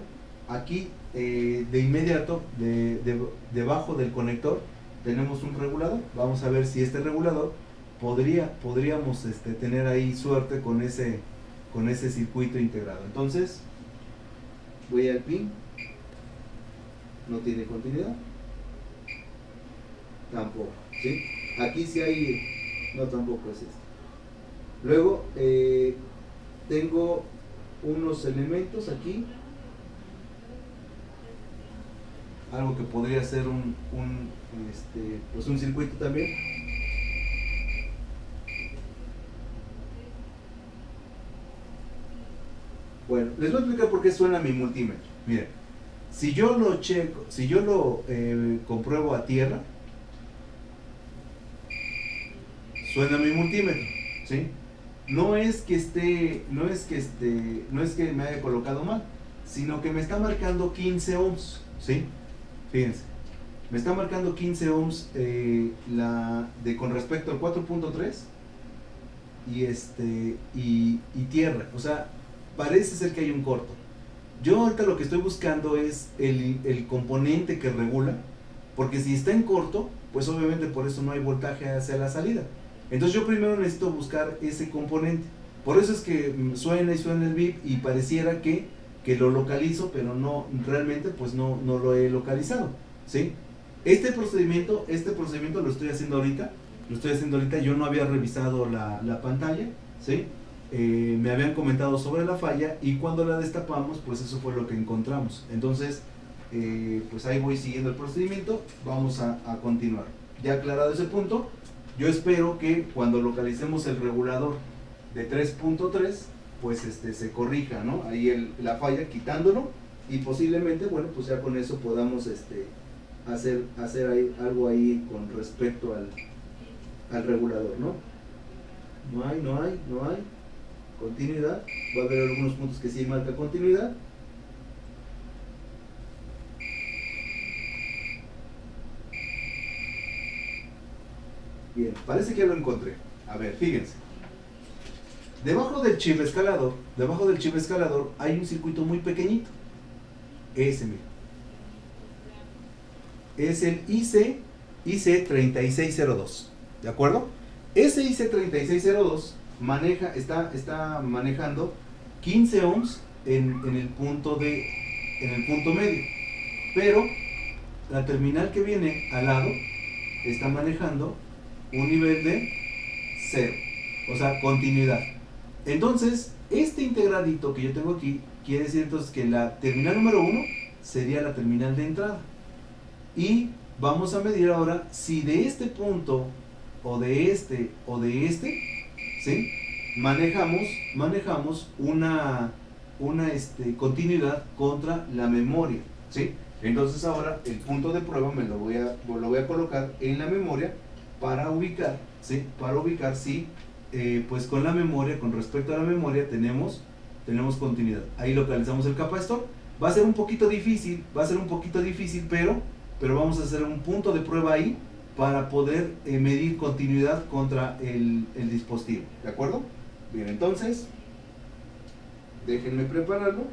aquí de inmediato, debajo del conector, tenemos un regulador. Vamos a ver si este regulador podríamos tener ahí suerte con ese circuito integrado. Entonces voy al pin, no tiene continuidad, tampoco, ¿sí? Aquí sí hay, no, tampoco es este. Luego tengo unos elementos aquí, algo que podría ser pues un circuito también. Bueno, les voy a explicar por qué suena mi multímetro. Miren, si yo lo checo, si yo lo compruebo a tierra, suena mi multímetro, ¿sí? No es que me haya colocado mal, sino que me está marcando 15 ohms, ¿sí? Fíjense, me está marcando 15 ohms con respecto al 4.3 y tierra, o sea, parece ser que hay un corto. Yo ahorita lo que estoy buscando es el componente que regula, porque si está en corto, pues obviamente por eso no hay voltaje hacia la salida. Entonces yo primero necesito buscar ese componente. Por eso es que suena y suena el bip y pareciera que lo localizo, pero no, realmente pues no lo he localizado, ¿sí? Este procedimiento lo estoy haciendo ahorita. Yo no había revisado la pantalla, ¿sí? Me habían comentado sobre la falla y cuando la destapamos, pues eso fue lo que encontramos. Entonces, pues ahí voy siguiendo el procedimiento. Vamos a continuar. Ya aclarado ese punto, yo espero que cuando localicemos el regulador de 3.3, pues se corrija, ¿no? Ahí la falla quitándolo, y posiblemente, bueno, pues ya con eso podamos hacer algo ahí con respecto al regulador, ¿no? No hay continuidad. Va a haber algunos puntos que sí marca continuidad. Bien, parece que ya lo encontré. A ver, fíjense. Debajo del chip escalador hay un circuito muy pequeñito. Ese, mira. Es el IC3602. ¿De acuerdo? Ese IC3602 está manejando 15 ohms en el punto medio. Pero la terminal que viene al lado está manejando un nivel de 0, o sea, continuidad. Entonces, este integradito que yo tengo aquí quiere decir entonces que la terminal número 1 sería la terminal de entrada. Y vamos a medir ahora si de este punto o de este ¿sí? manejamos una continuidad contra la memoria, ¿sí? Entonces ahora el punto de prueba lo voy a colocar en la memoria para ubicar, ¿sí? Para ubicar si pues con la memoria, con respecto a la memoria tenemos continuidad. Ahí localizamos el capacitor. Va a ser un poquito difícil, pero vamos a hacer un punto de prueba ahí para poder medir continuidad contra el dispositivo, ¿de acuerdo? Bien, entonces déjenme prepararlo.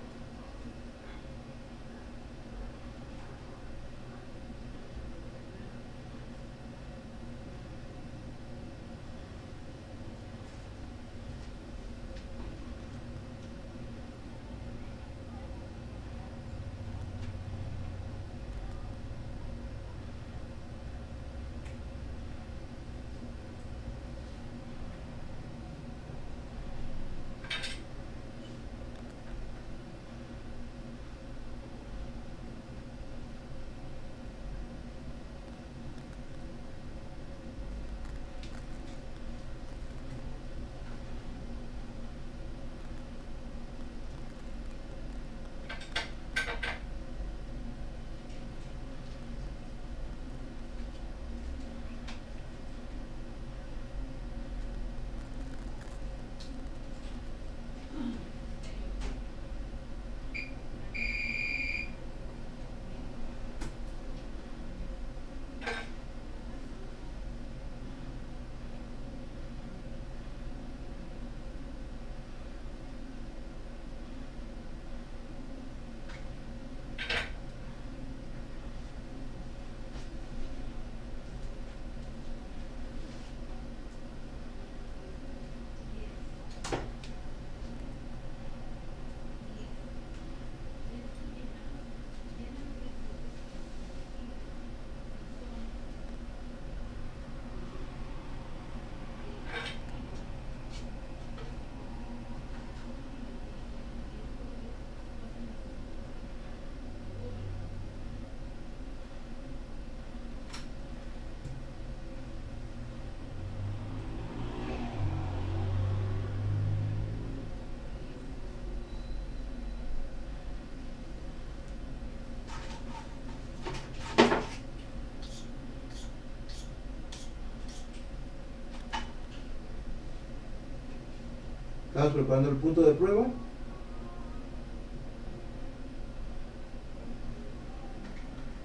Estamos preparando el punto de prueba.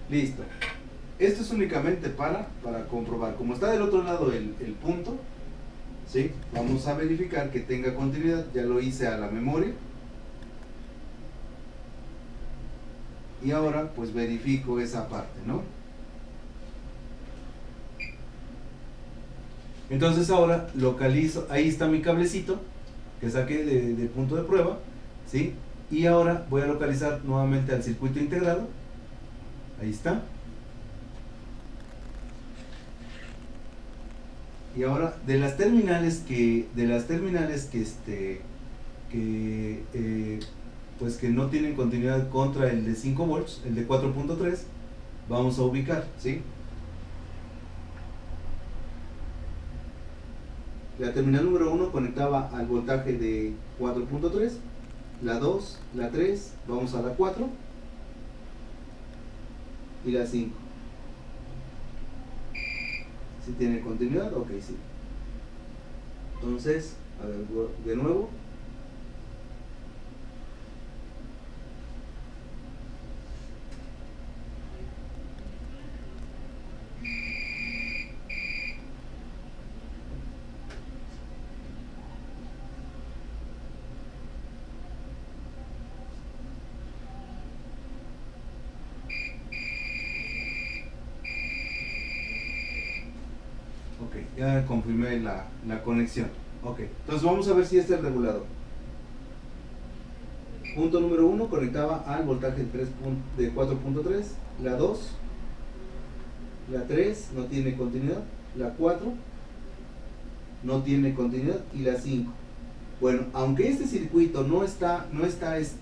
Listo. Esto es únicamente para comprobar. Como está del otro lado el punto, ¿sí? Vamos a verificar que tenga continuidad. Ya lo hice a la memoria. Y ahora pues verifico esa parte, ¿no? Entonces ahora localizo, ahí está mi cablecito que saqué del punto de prueba, ¿sí? Y ahora voy a localizar nuevamente al circuito integrado. Ahí está. Y ahora de las terminales pues que no tienen continuidad contra el de 5 volts, el de 4.3, vamos a ubicar, ¿sí? La terminal número 1 conectaba al voltaje de 4.3, la 2, la 3, vamos a la 4 y la 5. ¿Sí tiene continuidad? Ok, sí. Entonces, a ver, de nuevo. Ok, ya confirmé la conexión. Ok, entonces vamos a ver si este es el regulador. Punto número 1 conectaba al voltaje de 4.3, la 2, la 3 no tiene continuidad, la 4 no tiene continuidad y la 5. Bueno, aunque este circuito no está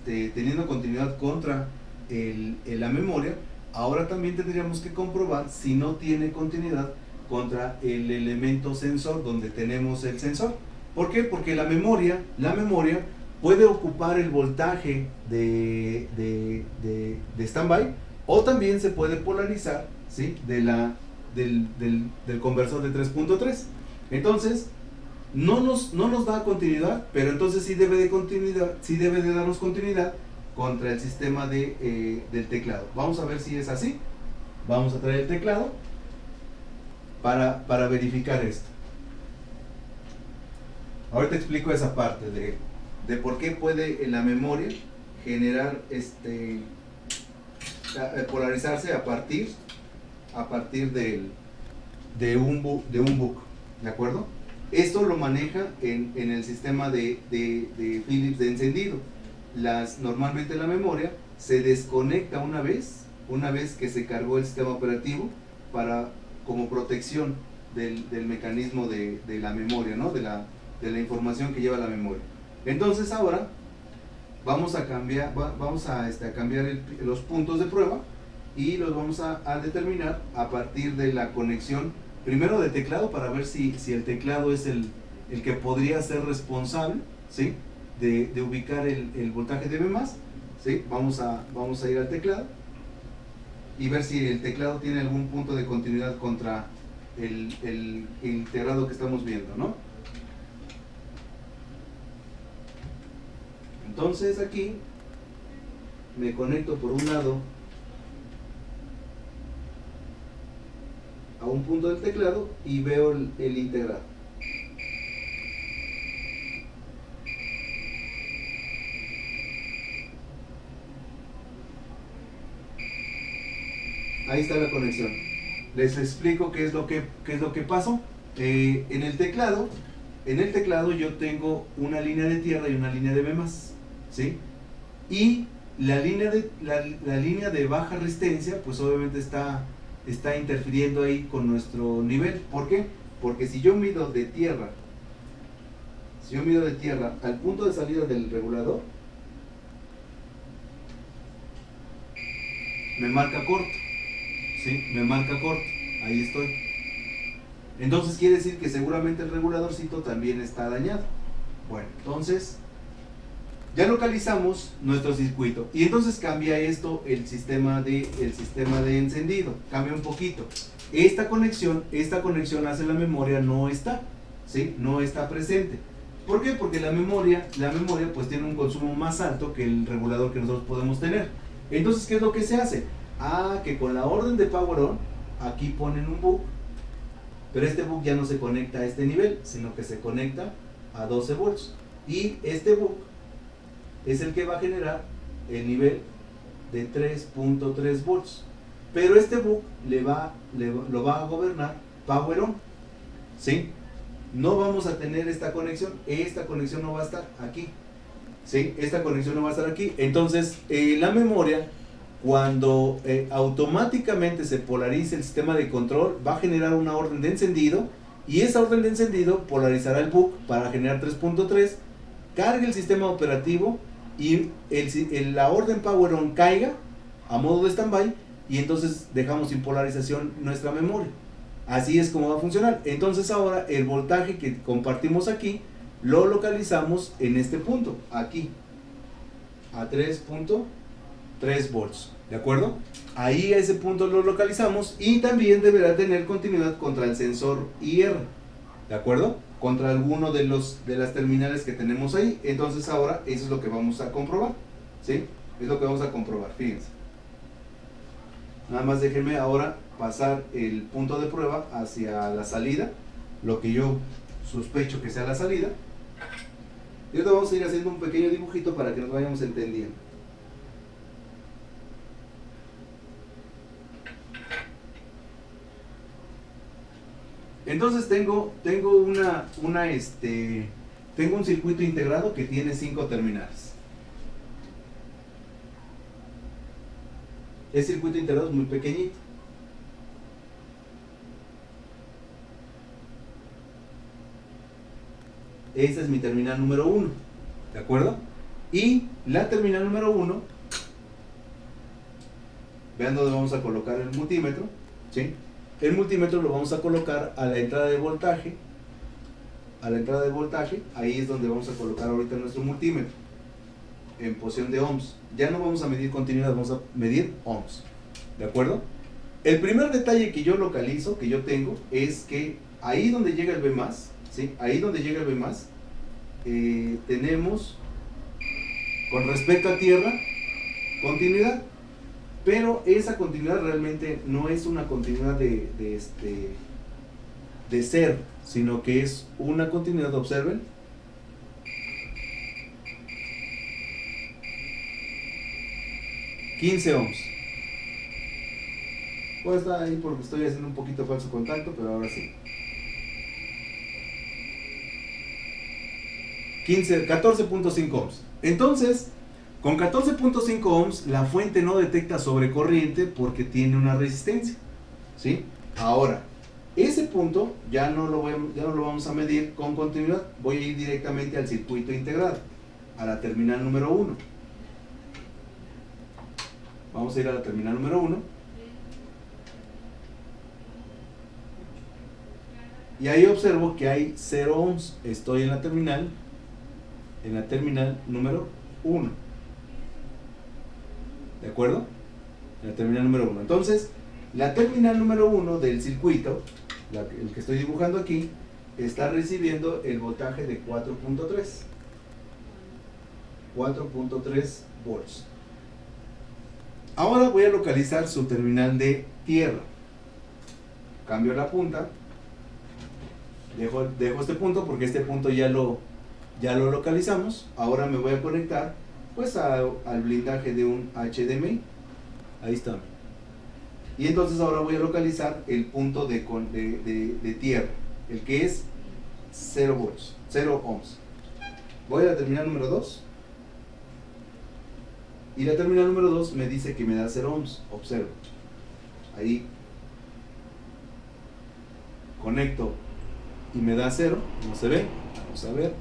teniendo continuidad contra la memoria, ahora también tendríamos que comprobar si no tiene continuidad contra el elemento sensor donde tenemos el sensor. ¿Por qué? Porque la memoria puede ocupar el voltaje de standby, o también se puede polarizar, ¿sí? Del conversor de 3.3. Entonces, no nos da continuidad, pero entonces sí debe de darnos continuidad contra el sistema del teclado. Vamos a ver si es así. Vamos a traer el teclado para verificar esto. Ahorita explico esa parte de por qué puede en la memoria generar polarizarse a partir de un book, ¿de acuerdo? Esto lo maneja en el sistema de Philips de encendido. Normalmente la memoria se desconecta una vez que se cargó el sistema operativo, como protección del mecanismo de la memoria, ¿no? de la información que lleva la memoria. Entonces ahora vamos a cambiar los puntos de prueba y los vamos a determinar a partir de la conexión primero de teclado, para ver si el teclado es el que podría ser responsable, ¿sí? de ubicar el voltaje de B+, ¿sí? Vamos a ir al teclado y ver si el teclado tiene algún punto de continuidad contra el integrado que estamos viendo, ¿no? Entonces aquí me conecto por un lado a un punto del teclado y veo el integrado. Ahí está la conexión. Les explico qué es lo que pasó. En el teclado yo tengo una línea de tierra y una línea de B+, ¿sí? Y la línea de baja resistencia, pues obviamente está interfiriendo ahí con nuestro nivel. ¿Por qué? Porque si yo mido de tierra al punto de salida del regulador, me marca corto, ¿sí? Me marca corto, ahí estoy. Entonces quiere decir que seguramente el reguladorcito también está dañado. Bueno, entonces ya localizamos nuestro circuito y entonces cambia esto el sistema de encendido, cambia un poquito. Esta conexión hacia la memoria no está, ¿sí? No está presente. ¿Por qué? Porque la memoria pues tiene un consumo más alto que el regulador que nosotros podemos tener. Entonces, ¿qué es lo que se hace? Que con la orden de Power On, aquí ponen un book, pero este book ya no se conecta a este nivel, sino que se conecta a 12 volts. Y este book es el que va a generar el nivel de 3.3 volts. Pero este book lo va a gobernar Power On, ¿sí? No vamos a tener esta conexión no va a estar aquí, ¿sí? Esta conexión no va a estar aquí. Entonces, la memoria, cuando automáticamente se polarice el sistema de control, va a generar una orden de encendido, y esa orden de encendido polarizará el book para generar 3.3, cargue el sistema operativo y la orden Power On caiga a modo de standby, y entonces dejamos sin polarización nuestra memoria. Así es como va a funcionar. Entonces ahora el voltaje que compartimos aquí lo localizamos en este punto, aquí, a 3.3 volts, ¿de acuerdo? Ahí a ese punto lo localizamos, y también deberá tener continuidad contra el sensor IR, ¿de acuerdo? Contra alguno de las terminales que tenemos ahí. Entonces ahora eso es lo que vamos a comprobar, ¿sí? Es lo que vamos a comprobar, fíjense. Nada más déjenme ahora pasar el punto de prueba hacia la salida, lo que yo sospecho que sea la salida. Y ahora vamos a ir haciendo un pequeño dibujito para que nos vayamos entendiendo. Entonces tengo un circuito integrado que tiene 5 terminales. El circuito integrado es muy pequeñito. Esa es mi terminal número 1, ¿de acuerdo? Y la terminal número 1, vean dónde vamos a colocar el multímetro, ¿sí? El multímetro lo vamos a colocar a la entrada de voltaje, ahí es donde vamos a colocar ahorita nuestro multímetro, en posición de ohms. Ya no vamos a medir continuidad, vamos a medir ohms, ¿de acuerdo? El primer detalle que yo localizo, que yo tengo, es que ahí donde llega el B+, ¿sí? Ahí donde llega el B+, tenemos, con respecto a tierra, continuidad, pero esa continuidad realmente no es una continuidad de ser, sino que es una continuidad, observen, $15 ohms. Pues está ahí porque estoy haciendo un poquito falso contacto, pero ahora sí. 14.5 ohms. Entonces, con 14.5 ohms, la fuente no detecta sobrecorriente porque tiene una resistencia, ¿sí? Ahora, ese punto ya no lo vamos a medir con continuidad. Voy a ir directamente al circuito integrado, a la terminal número 1. Vamos a ir a la terminal número 1. Y ahí observo que hay 0 ohms. Estoy en la terminal número 1. ¿De acuerdo? En la terminal número 1. Entonces, la terminal número 1 del circuito, el que estoy dibujando aquí, está recibiendo el voltaje de 4.3. 4.3 volts. Ahora voy a localizar su terminal de tierra. Cambio la punta. Dejo este punto porque este punto ya lo localizamos. Ahora me voy a conectar pues al blindaje de un HDMI. Ahí está. Y entonces ahora voy a localizar el punto de tierra, el que es 0 volts, 0 ohms. Voy a la terminal número 2. Y la terminal número 2 me dice que me da 0 ohms. Observo. Ahí conecto y me da 0. No se ve. Vamos a ver.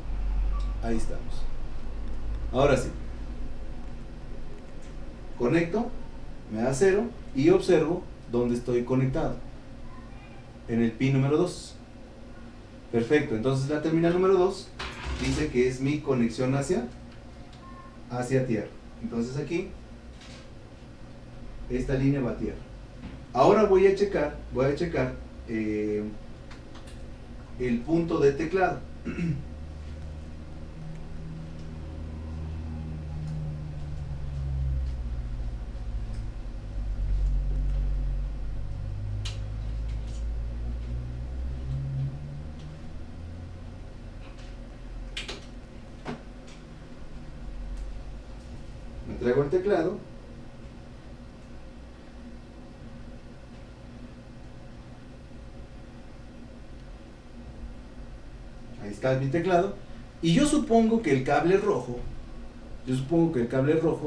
Ahí estamos. Ahora sí. Conecto, me da 0 y observo dónde estoy conectado. En el pin número 2. Perfecto. Entonces la terminal número 2 dice que es mi conexión hacia tierra. Entonces aquí esta línea va a tierra. Ahora voy a checar el punto de teclado. Me traigo el teclado. Ahí está mi teclado. Y yo supongo que el cable rojo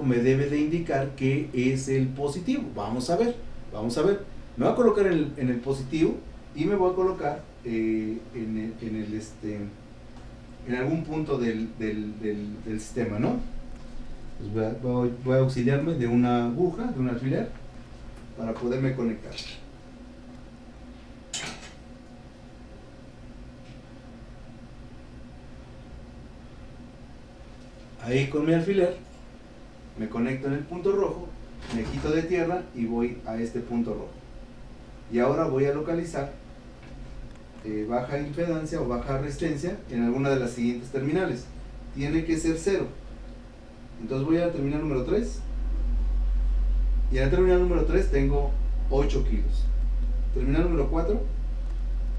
me debe de indicar que es el positivo. Vamos a ver. Me voy a colocar en el positivo y me voy a colocar en algún punto del sistema, ¿no? Pues voy a auxiliarme de una aguja, de un alfiler, para poderme conectar. Ahí con mi alfiler me conecto en el punto rojo, me quito de tierra y voy a este punto rojo. Y ahora voy a localizar baja impedancia o baja resistencia en alguna de las siguientes terminales. Tiene que ser 0. Entonces voy a la terminal número 3. Y en la terminal número 3 tengo 8 kilos. Terminal número 4.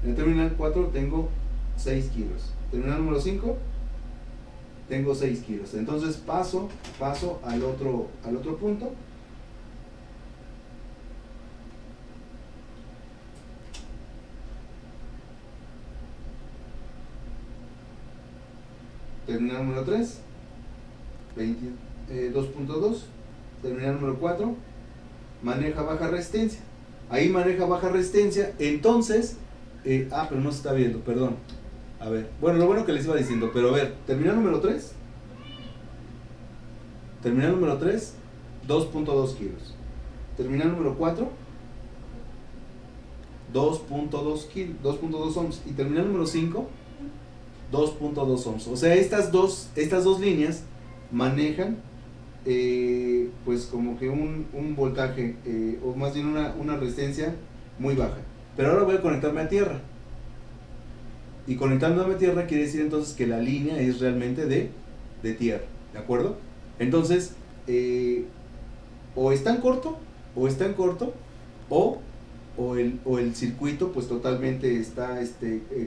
En la terminal 4 tengo 6 kilos. Terminal número 5. Tengo 6 kilos. Entonces paso al otro punto. Terminal número 3, 2.2. Terminal número 4, maneja baja resistencia. Ahí maneja baja resistencia. Entonces, pero no se está viendo, perdón. A ver, bueno, lo bueno que les iba diciendo, pero a ver, terminal número 3. Terminal número 3, 2.2 kilos. Terminal número 4, 2.2 kilos, 2.2 ohms. Y terminal número 5, 2.2 ohms. O sea, estas dos líneas manejan pues como que un voltaje, o más bien una resistencia muy baja. Pero ahora voy a conectarme a tierra. Y conectándome a tierra quiere decir entonces que la línea es realmente de tierra. ¿De acuerdo? Entonces, o está en corto, o el circuito pues totalmente está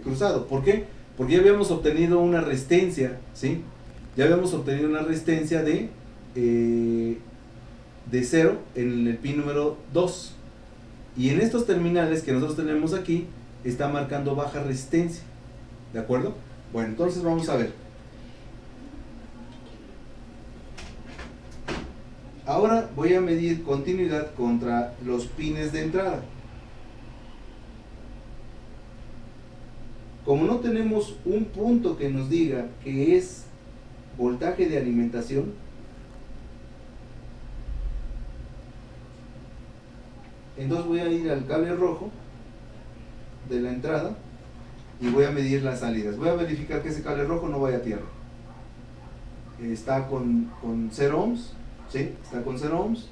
cruzado. ¿Por qué? Porque ya habíamos obtenido una resistencia, ¿sí? Ya habíamos obtenido una resistencia de 0 en el pin número 2. Y en estos terminales que nosotros tenemos aquí, está marcando baja resistencia. ¿De acuerdo? Bueno, entonces vamos a ver. Ahora voy a medir continuidad contra los pines de entrada. Como no tenemos un punto que nos diga que es voltaje de alimentación, entonces voy a ir al cable rojo de la entrada y voy a medir las salidas. Voy a verificar que ese cable rojo no vaya a tierra. Está con 0 ohms, ¿sí? Está con 0 ohms.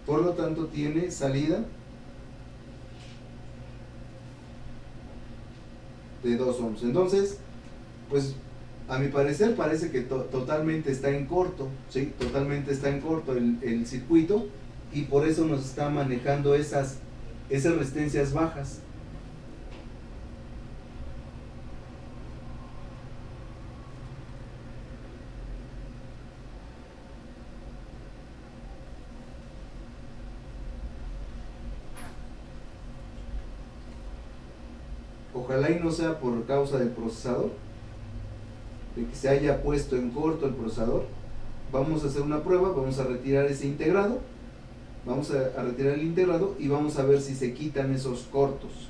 Por lo tanto tiene salida de 2 ohms. Entonces, pues a mi parecer parece que totalmente está en corto, ¿sí? Totalmente está en corto el circuito, y por eso nos está manejando esas resistencias bajas. Ojalá y no sea por causa del procesador, de que se haya puesto en corto el procesador. Vamos a hacer una prueba, vamos a retirar ese integrado, vamos a retirar el integrado y vamos a ver si se quitan esos cortos.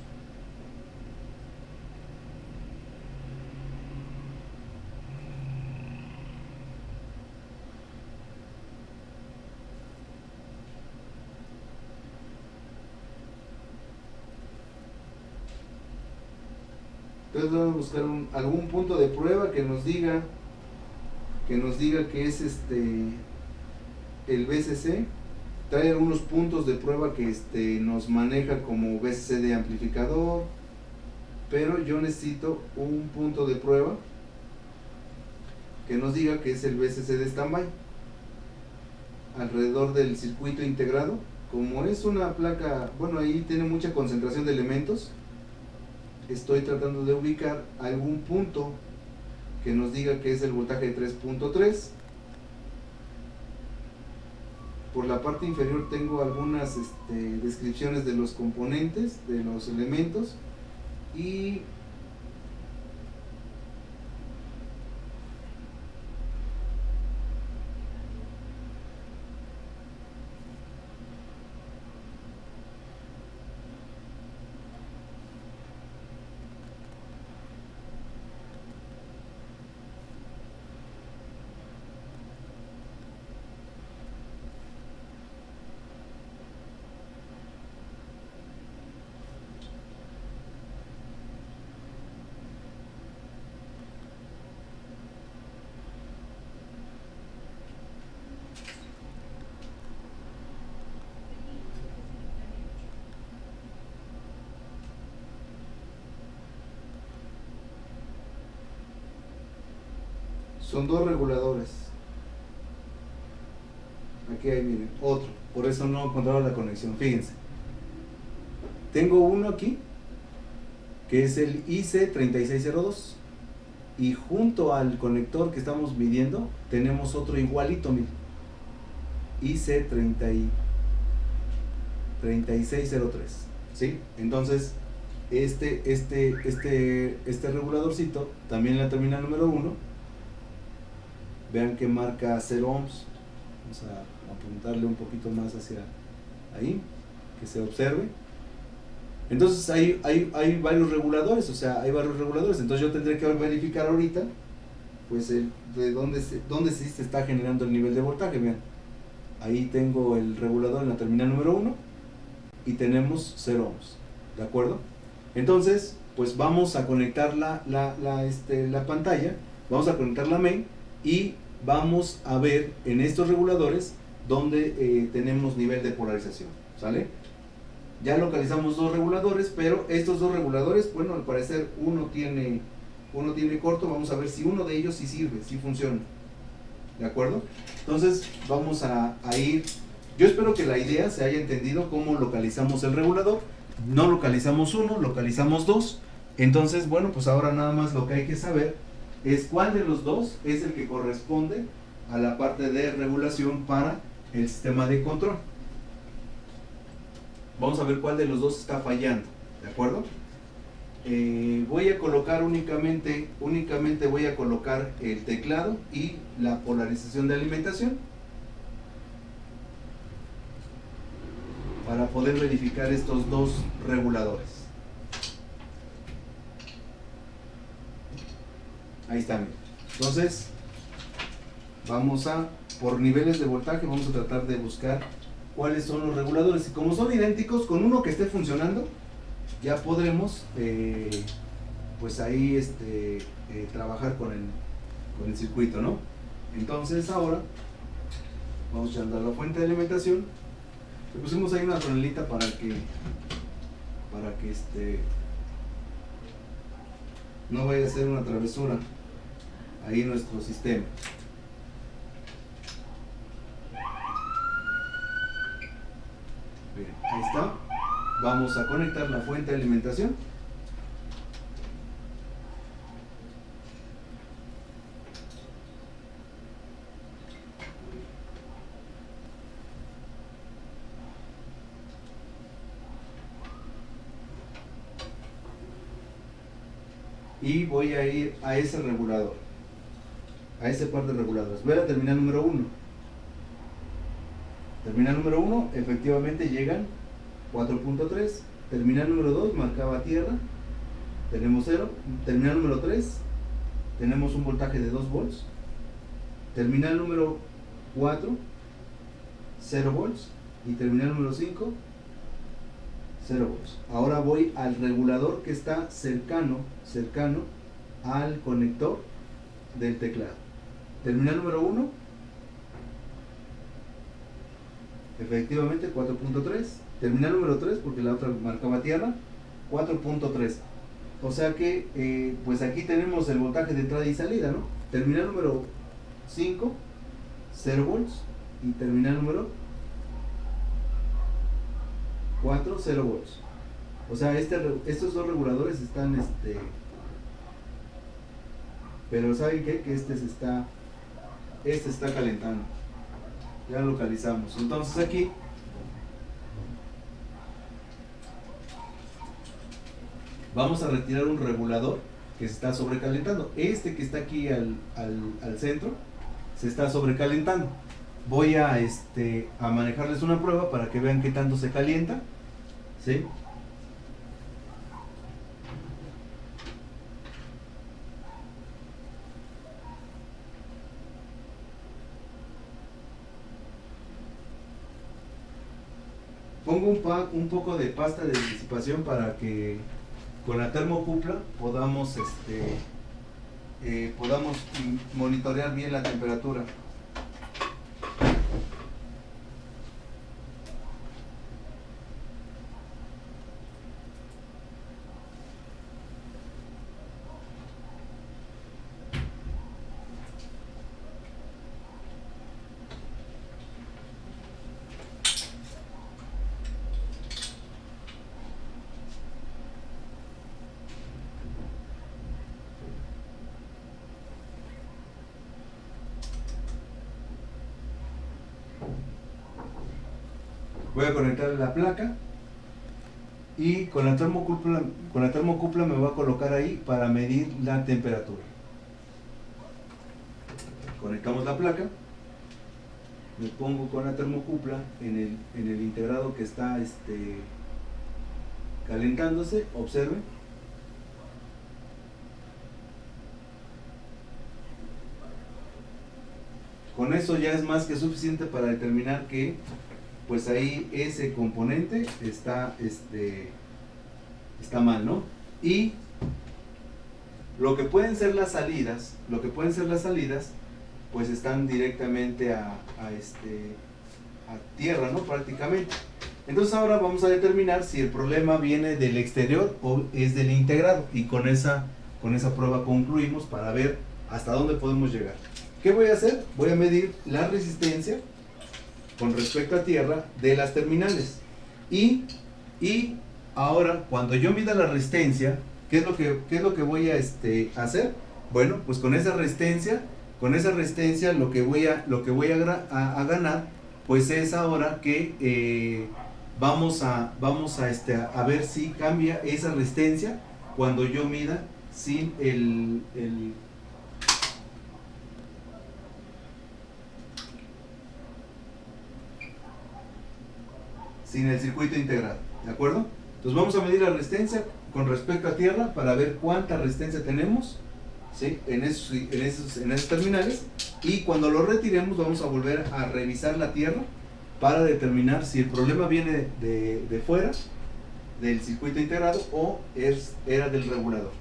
Entonces vamos a buscar algún punto de prueba que nos diga que es el VCC. Trae algunos puntos de prueba que nos maneja como VCC de amplificador, pero yo necesito un punto de prueba que nos diga que es el VCC de standby alrededor del circuito integrado. Como es una placa, bueno, ahí tiene mucha concentración de elementos, estoy tratando de ubicar algún punto que nos diga que es el voltaje de 3.3. Por la parte inferior tengo algunas descripciones de los componentes, de los elementos, y son dos reguladores. Aquí hay, miren, otro. Por eso no encontraba la conexión. Fíjense. Tengo uno aquí, que es el IC3602. Y junto al conector que estamos midiendo, tenemos otro igualito, miren. IC3603. ¿Sí? Entonces, este reguladorcito, también en la terminal número 1, vean que marca 0 ohms. Vamos a apuntarle un poquito más hacia ahí, que se observe. Entonces hay varios reguladores, o sea, hay varios reguladores. Entonces yo tendré que verificar ahorita, pues, de dónde se está generando el nivel de voltaje. Vean, ahí tengo el regulador en la terminal número 1 y tenemos 0 ohms, ¿de acuerdo? Entonces, pues vamos a conectar la pantalla, vamos a conectar la main y vamos a ver en estos reguladores donde tenemos nivel de polarización, ¿sale? Ya localizamos dos reguladores, pero estos dos reguladores, bueno, al parecer uno tiene corto. Vamos a ver si uno de ellos sí sirve, sí funciona, ¿de acuerdo? Entonces vamos a ir, yo espero que la idea se haya entendido cómo localizamos el regulador. No localizamos uno, localizamos dos. Entonces, bueno, pues ahora nada más lo que hay que saber es cuál de los dos es el que corresponde a la parte de regulación para el sistema de control. Vamos a ver cuál de los dos está fallando, ¿de acuerdo? Voy a colocar únicamente voy a colocar el teclado y la polarización de alimentación para poder verificar estos dos reguladores. Ahí están. Entonces, vamos a, por niveles de voltaje, vamos a tratar de buscar cuáles son los reguladores. Y como son idénticos, con uno que esté funcionando, ya podremos, pues ahí, trabajar con el circuito, ¿no? Entonces ahora, vamos a andar la fuente de alimentación. Le pusimos ahí una tonelita para que no vaya a ser una travesura ahí en nuestro sistema. Bien, ahí está. Vamos a conectar la fuente de alimentación. Y voy a ir a ese regulador, a ese par de reguladores. Voy a la terminal número 1. Terminal número 1, efectivamente llegan 4.3. Terminal número 2 marcaba tierra, tenemos 0. Terminal número 3, tenemos un voltaje de 2 volts. Terminal número 4, 0 volts. Y terminal número 5, 0 volts. Ahora voy al regulador que está cercano al conector del teclado. Terminal número 1, efectivamente 4.3. Terminal número 3, porque la otra marcaba tierra, 4.3. O sea que, pues aquí tenemos el voltaje de entrada y salida, ¿no? Terminal número 5, 0 volts. Y terminal número 4, 0 volts. O sea, estos dos reguladores están, pero ¿saben qué? Que este está calentando. Ya lo localizamos. Entonces aquí vamos a retirar un regulador que se está sobrecalentando. Este que está aquí al centro se está sobrecalentando. Voy a manejarles una prueba para que vean qué tanto se calienta, ¿sí? Pongo un poco de pasta de disipación para que con la termocupla podamos monitorear bien la temperatura. Voy a conectar la placa y con la termocupla me voy a colocar ahí para medir la temperatura. Conectamos la placa, me pongo con la termocupla en el integrado que está calentándose, observe. Con eso ya es más que suficiente para determinar que pues ahí ese componente está mal, ¿no? Y lo que pueden ser las salidas, pues están directamente a tierra, ¿no? Prácticamente. Entonces ahora vamos a determinar si el problema viene del exterior o es del integrado, y con esa prueba concluimos para ver hasta dónde podemos llegar. ¿Qué voy a hacer? Voy a medir la resistencia con respecto a tierra de las terminales. Y ahora, cuando yo mida la resistencia, ¿qué es lo que voy a hacer? Bueno, pues con esa resistencia lo que voy a ganar, pues es ahora que vamos a ver si cambia esa resistencia cuando yo mida sin el circuito integrado, ¿de acuerdo? Entonces vamos a medir la resistencia con respecto a tierra para ver cuánta resistencia tenemos, ¿sí? en esos terminales, y cuando lo retiremos vamos a volver a revisar la tierra para determinar si el problema viene de fuera del circuito integrado o era del regulador.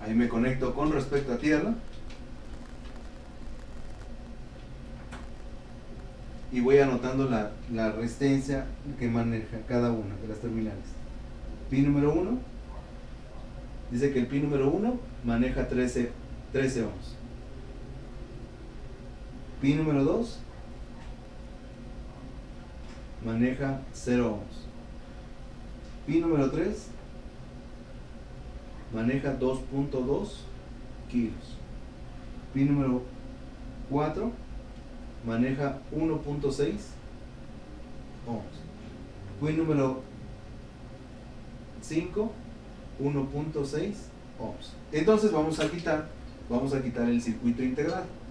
Ahí me conecto con respecto a tierra y voy anotando la resistencia que maneja cada una de las terminales. Pin número 1 dice que el pin número 1 maneja 13 ohms. Pin número 2 maneja 0 ohms. Pin número 3 maneja 2.2 kilos. Pin número 4 maneja 1.6 ohms. Pin número 5 1.6 ohms. Entonces vamos a quitar el circuito integrado.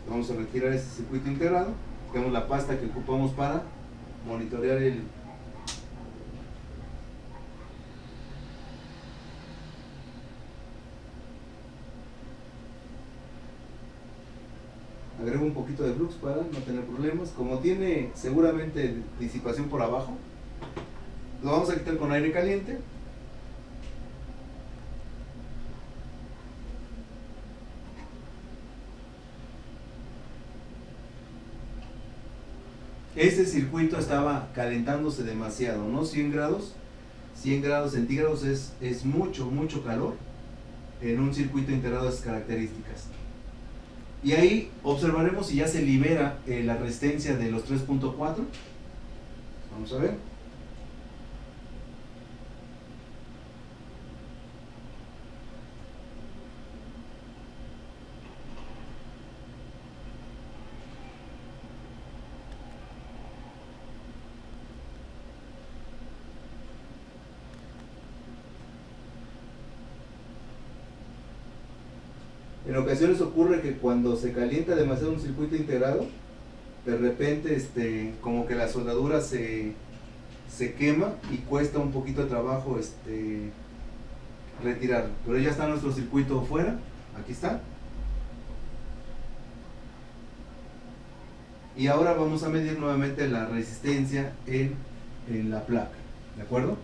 Vamos a retirar ese circuito integrado. Tenemos la pasta que ocupamos para monitorear agrego un poquito de flux para no tener problemas. Como tiene seguramente disipación por abajo, lo vamos a quitar con aire caliente. Este circuito estaba calentándose demasiado, ¿no? 100 grados centígrados es mucho calor en un circuito integrado de esas características. Y ahí observaremos si ya se libera la resistencia de los 3.4. Vamos a ver. En ocasiones ocurre que cuando se calienta demasiado un circuito integrado, de repente como que la soldadura se quema y cuesta un poquito de trabajo retirarlo. Pero ya está nuestro circuito fuera, aquí está. Y ahora vamos a medir nuevamente la resistencia en la placa, ¿de acuerdo?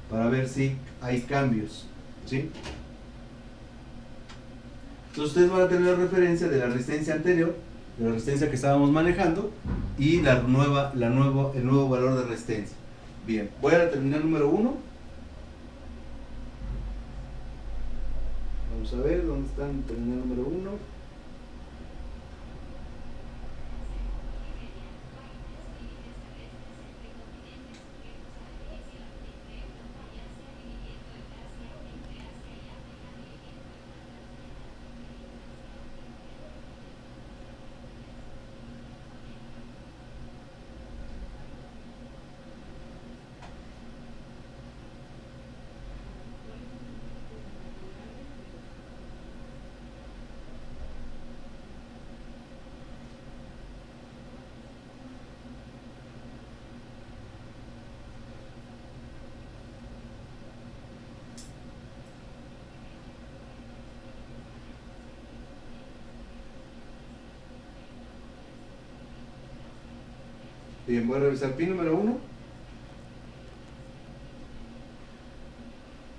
Para ver si hay cambios, ¿sí? Entonces ustedes van a tener la referencia de la resistencia anterior, de la resistencia que estábamos manejando, y el nuevo valor de resistencia. Bien, voy a la terminal número 1. Vamos a ver dónde está el terminal número 1. Bien, voy a revisar pin número 1.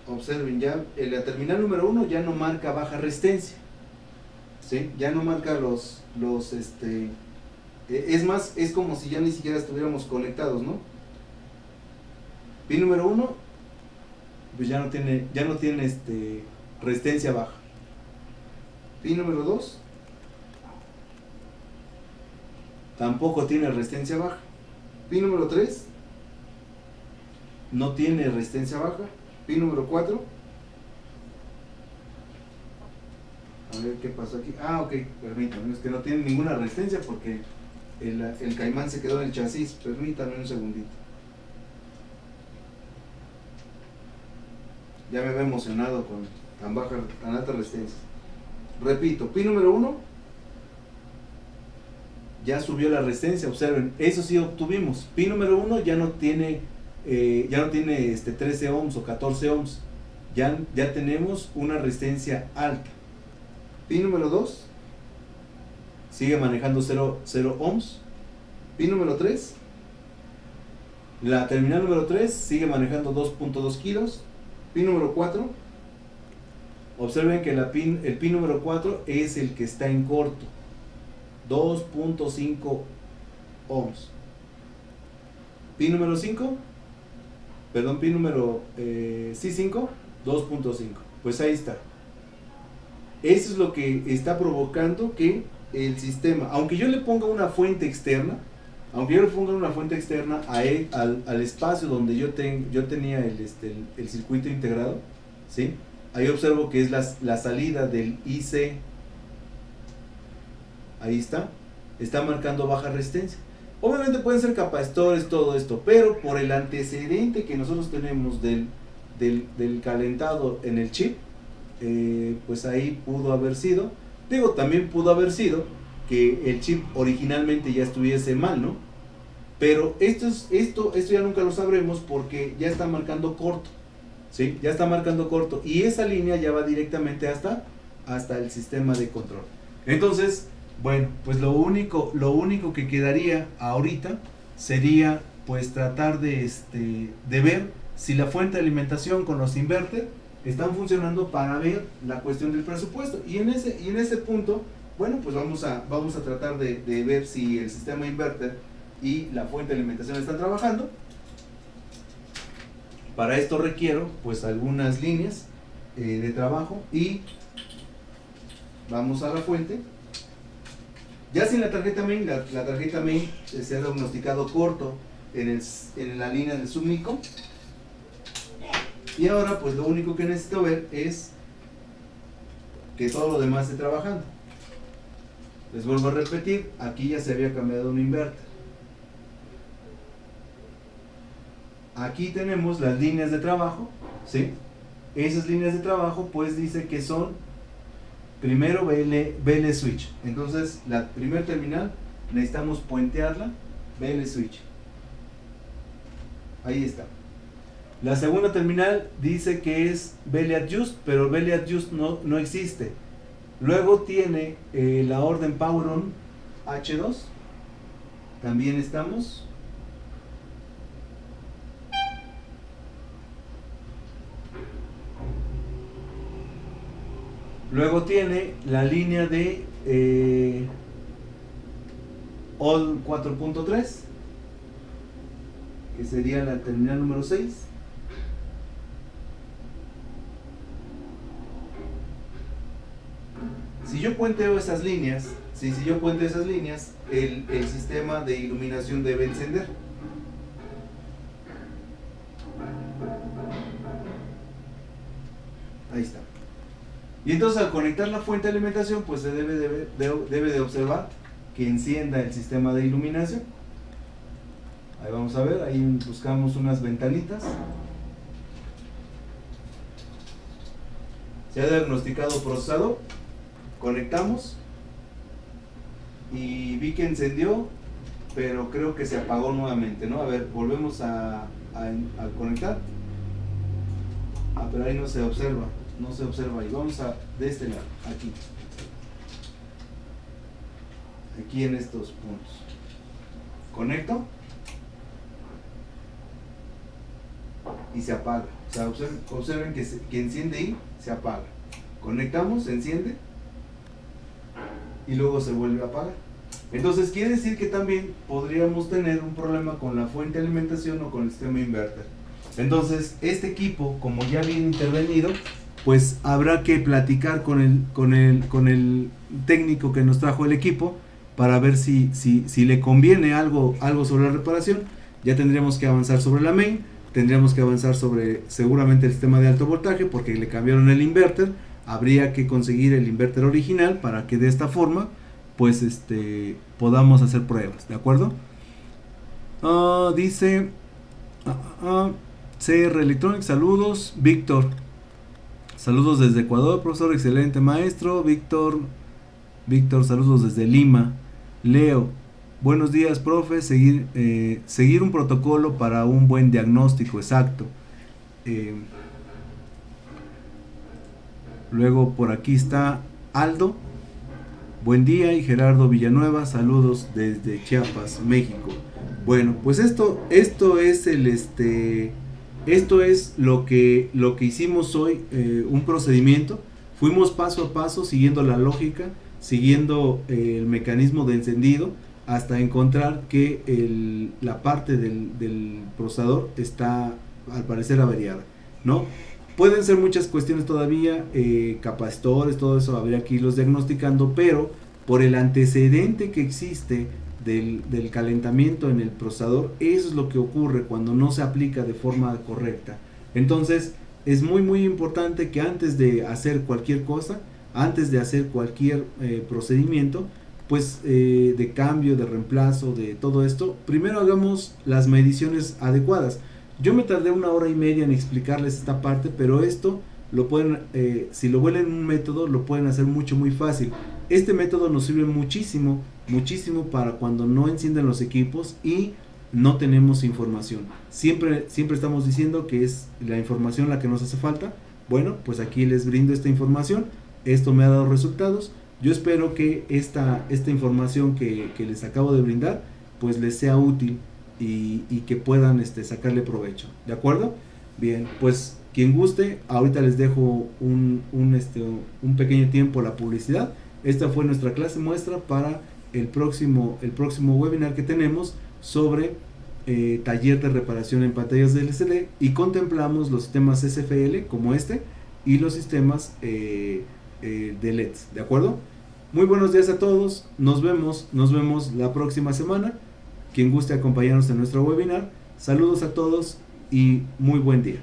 Observen, ya la terminal número 1 ya no marca baja resistencia, ¿sí? Ya no marca es más, es como si ya ni siquiera estuviéramos conectados, ¿no? Pin número 1, pues ya no tiene resistencia baja. Pin número 2, tampoco tiene resistencia baja. Pin número 3, no tiene resistencia baja. Pin número 4, a ver qué pasó aquí. Ah, ok, permítanme, es que no tiene ninguna resistencia porque el caimán se quedó en el chasis. Permítanme un segundito. Ya me veo emocionado con tan alta resistencia. Repito, pin número 1, ya subió la resistencia, observen, eso sí obtuvimos. Pin número 1 ya no tiene 13 ohms o 14 ohms, ya tenemos una resistencia alta. Pin número 2 sigue manejando 0 ohms. Pin número 3, la terminal número 3 sigue manejando 2.2 kilos. Pin número 4, observen que el pin número 4 es el que está en corto, 2.5 ohms. Pin número 5, perdón, pin número 5, 2.5. Pues ahí está. Eso es lo que está provocando que el sistema, aunque yo le ponga una fuente externa, al espacio donde yo tenía el circuito integrado, ¿sí? Ahí observo que es la salida del IC. Ahí está marcando baja resistencia. Obviamente pueden ser capacitores, todo esto, pero por el antecedente que nosotros tenemos del calentado en el chip, pues ahí pudo haber sido, también pudo haber sido que el chip originalmente ya estuviese mal, ¿no? Pero esto ya nunca lo sabremos porque ya está marcando corto, ¿sí? Ya está marcando corto y esa línea ya va directamente hasta el sistema de control. Entonces, bueno, pues lo único que quedaría ahorita sería pues tratar de ver si la fuente de alimentación con los inverter están funcionando para ver la cuestión del presupuesto. Y en ese punto, bueno, pues vamos a tratar de ver si el sistema inverter y la fuente de alimentación están trabajando. Para esto requiero pues algunas líneas de trabajo y vamos a la fuente. Ya sin la tarjeta main, la tarjeta main se ha diagnosticado corto en la línea del submicro. Y ahora pues lo único que necesito ver es que todo lo demás esté trabajando. Les vuelvo a repetir, aquí ya se había cambiado un inverter. Aquí tenemos las líneas de trabajo, ¿sí? Esas líneas de trabajo pues dice que son primero BL switch. Entonces la primer terminal necesitamos puentearla, BL switch. Ahí está. La segunda terminal dice que es BL adjust, pero BL adjust no existe. Luego tiene la orden power on H2. También estamos. Luego tiene la línea de All 4.3, que sería la terminal número 6. Si yo puenteo esas líneas, el sistema de iluminación debe encender. Ahí está. Y entonces al conectar la fuente de alimentación, pues se debe de observar que encienda el sistema de iluminación. Ahí vamos a ver, ahí buscamos unas ventanitas. Se ha diagnosticado procesador. Conectamos y vi que encendió, pero creo que se apagó nuevamente, ¿no? A ver, volvemos a conectar. Ah, pero ahí no se observa ahí. Vamos de este lado, aquí en estos puntos. Conecto y se apaga. O sea, observen que enciende y se apaga. Conectamos, se enciende y luego se vuelve a apagar. Entonces quiere decir que también podríamos tener un problema con la fuente de alimentación o con el sistema inverter. Entonces este equipo, como ya viene intervenido, pues habrá que platicar con el técnico que nos trajo el equipo para ver si le conviene algo sobre la reparación. Ya tendríamos que avanzar sobre la main, tendríamos que avanzar sobre seguramente el sistema de alto voltaje porque le cambiaron el inverter. Habría que conseguir el inverter original para que de esta forma pues podamos hacer pruebas, ¿de acuerdo? Dice CR Electronics, saludos. Víctor, saludos desde Ecuador, profesor, excelente maestro. Víctor, saludos desde Lima. Leo, buenos días, profe. Seguir un protocolo para un buen diagnóstico exacto. Luego por aquí está Aldo, buen día. Y Gerardo Villanueva, saludos desde Chiapas, México. Bueno, pues esto es lo que hicimos hoy, un procedimiento. Fuimos paso a paso siguiendo la lógica, siguiendo el mecanismo de encendido hasta encontrar que la parte del procesador está al parecer averiada, ¿no? Pueden ser muchas cuestiones todavía, capacitores, todo eso habría que irlos diagnosticando, pero por el antecedente que existe del calentamiento en el procesador, eso es lo que ocurre cuando no se aplica de forma correcta. Entonces es muy importante que antes de hacer cualquier cosa, antes de hacer cualquier procedimiento, pues de cambio, de reemplazo, de todo esto, primero hagamos las mediciones adecuadas. Yo me tardé 1 hora y media en explicarles esta parte, pero esto lo pueden, si lo vuelven un método, lo pueden hacer muy fácil. Este método nos sirve muchísimo para cuando no encienden los equipos y no tenemos información. Siempre estamos diciendo que es la información la que nos hace falta. Bueno, pues aquí les brindo esta información. Esto me ha dado resultados. Yo espero que esta información que les acabo de brindar, pues les sea útil y que puedan sacarle provecho. ¿De acuerdo? Bien, pues quien guste, ahorita les dejo un pequeño tiempo a la publicidad. Esta fue nuestra clase muestra para el próximo webinar que tenemos sobre taller de reparación en pantallas de LCD, y contemplamos los sistemas SFL como y los sistemas de LEDs. ¿De acuerdo? Muy buenos días a todos. Nos vemos la próxima semana. Quien guste acompañarnos en nuestro webinar, saludos a todos y muy buen día.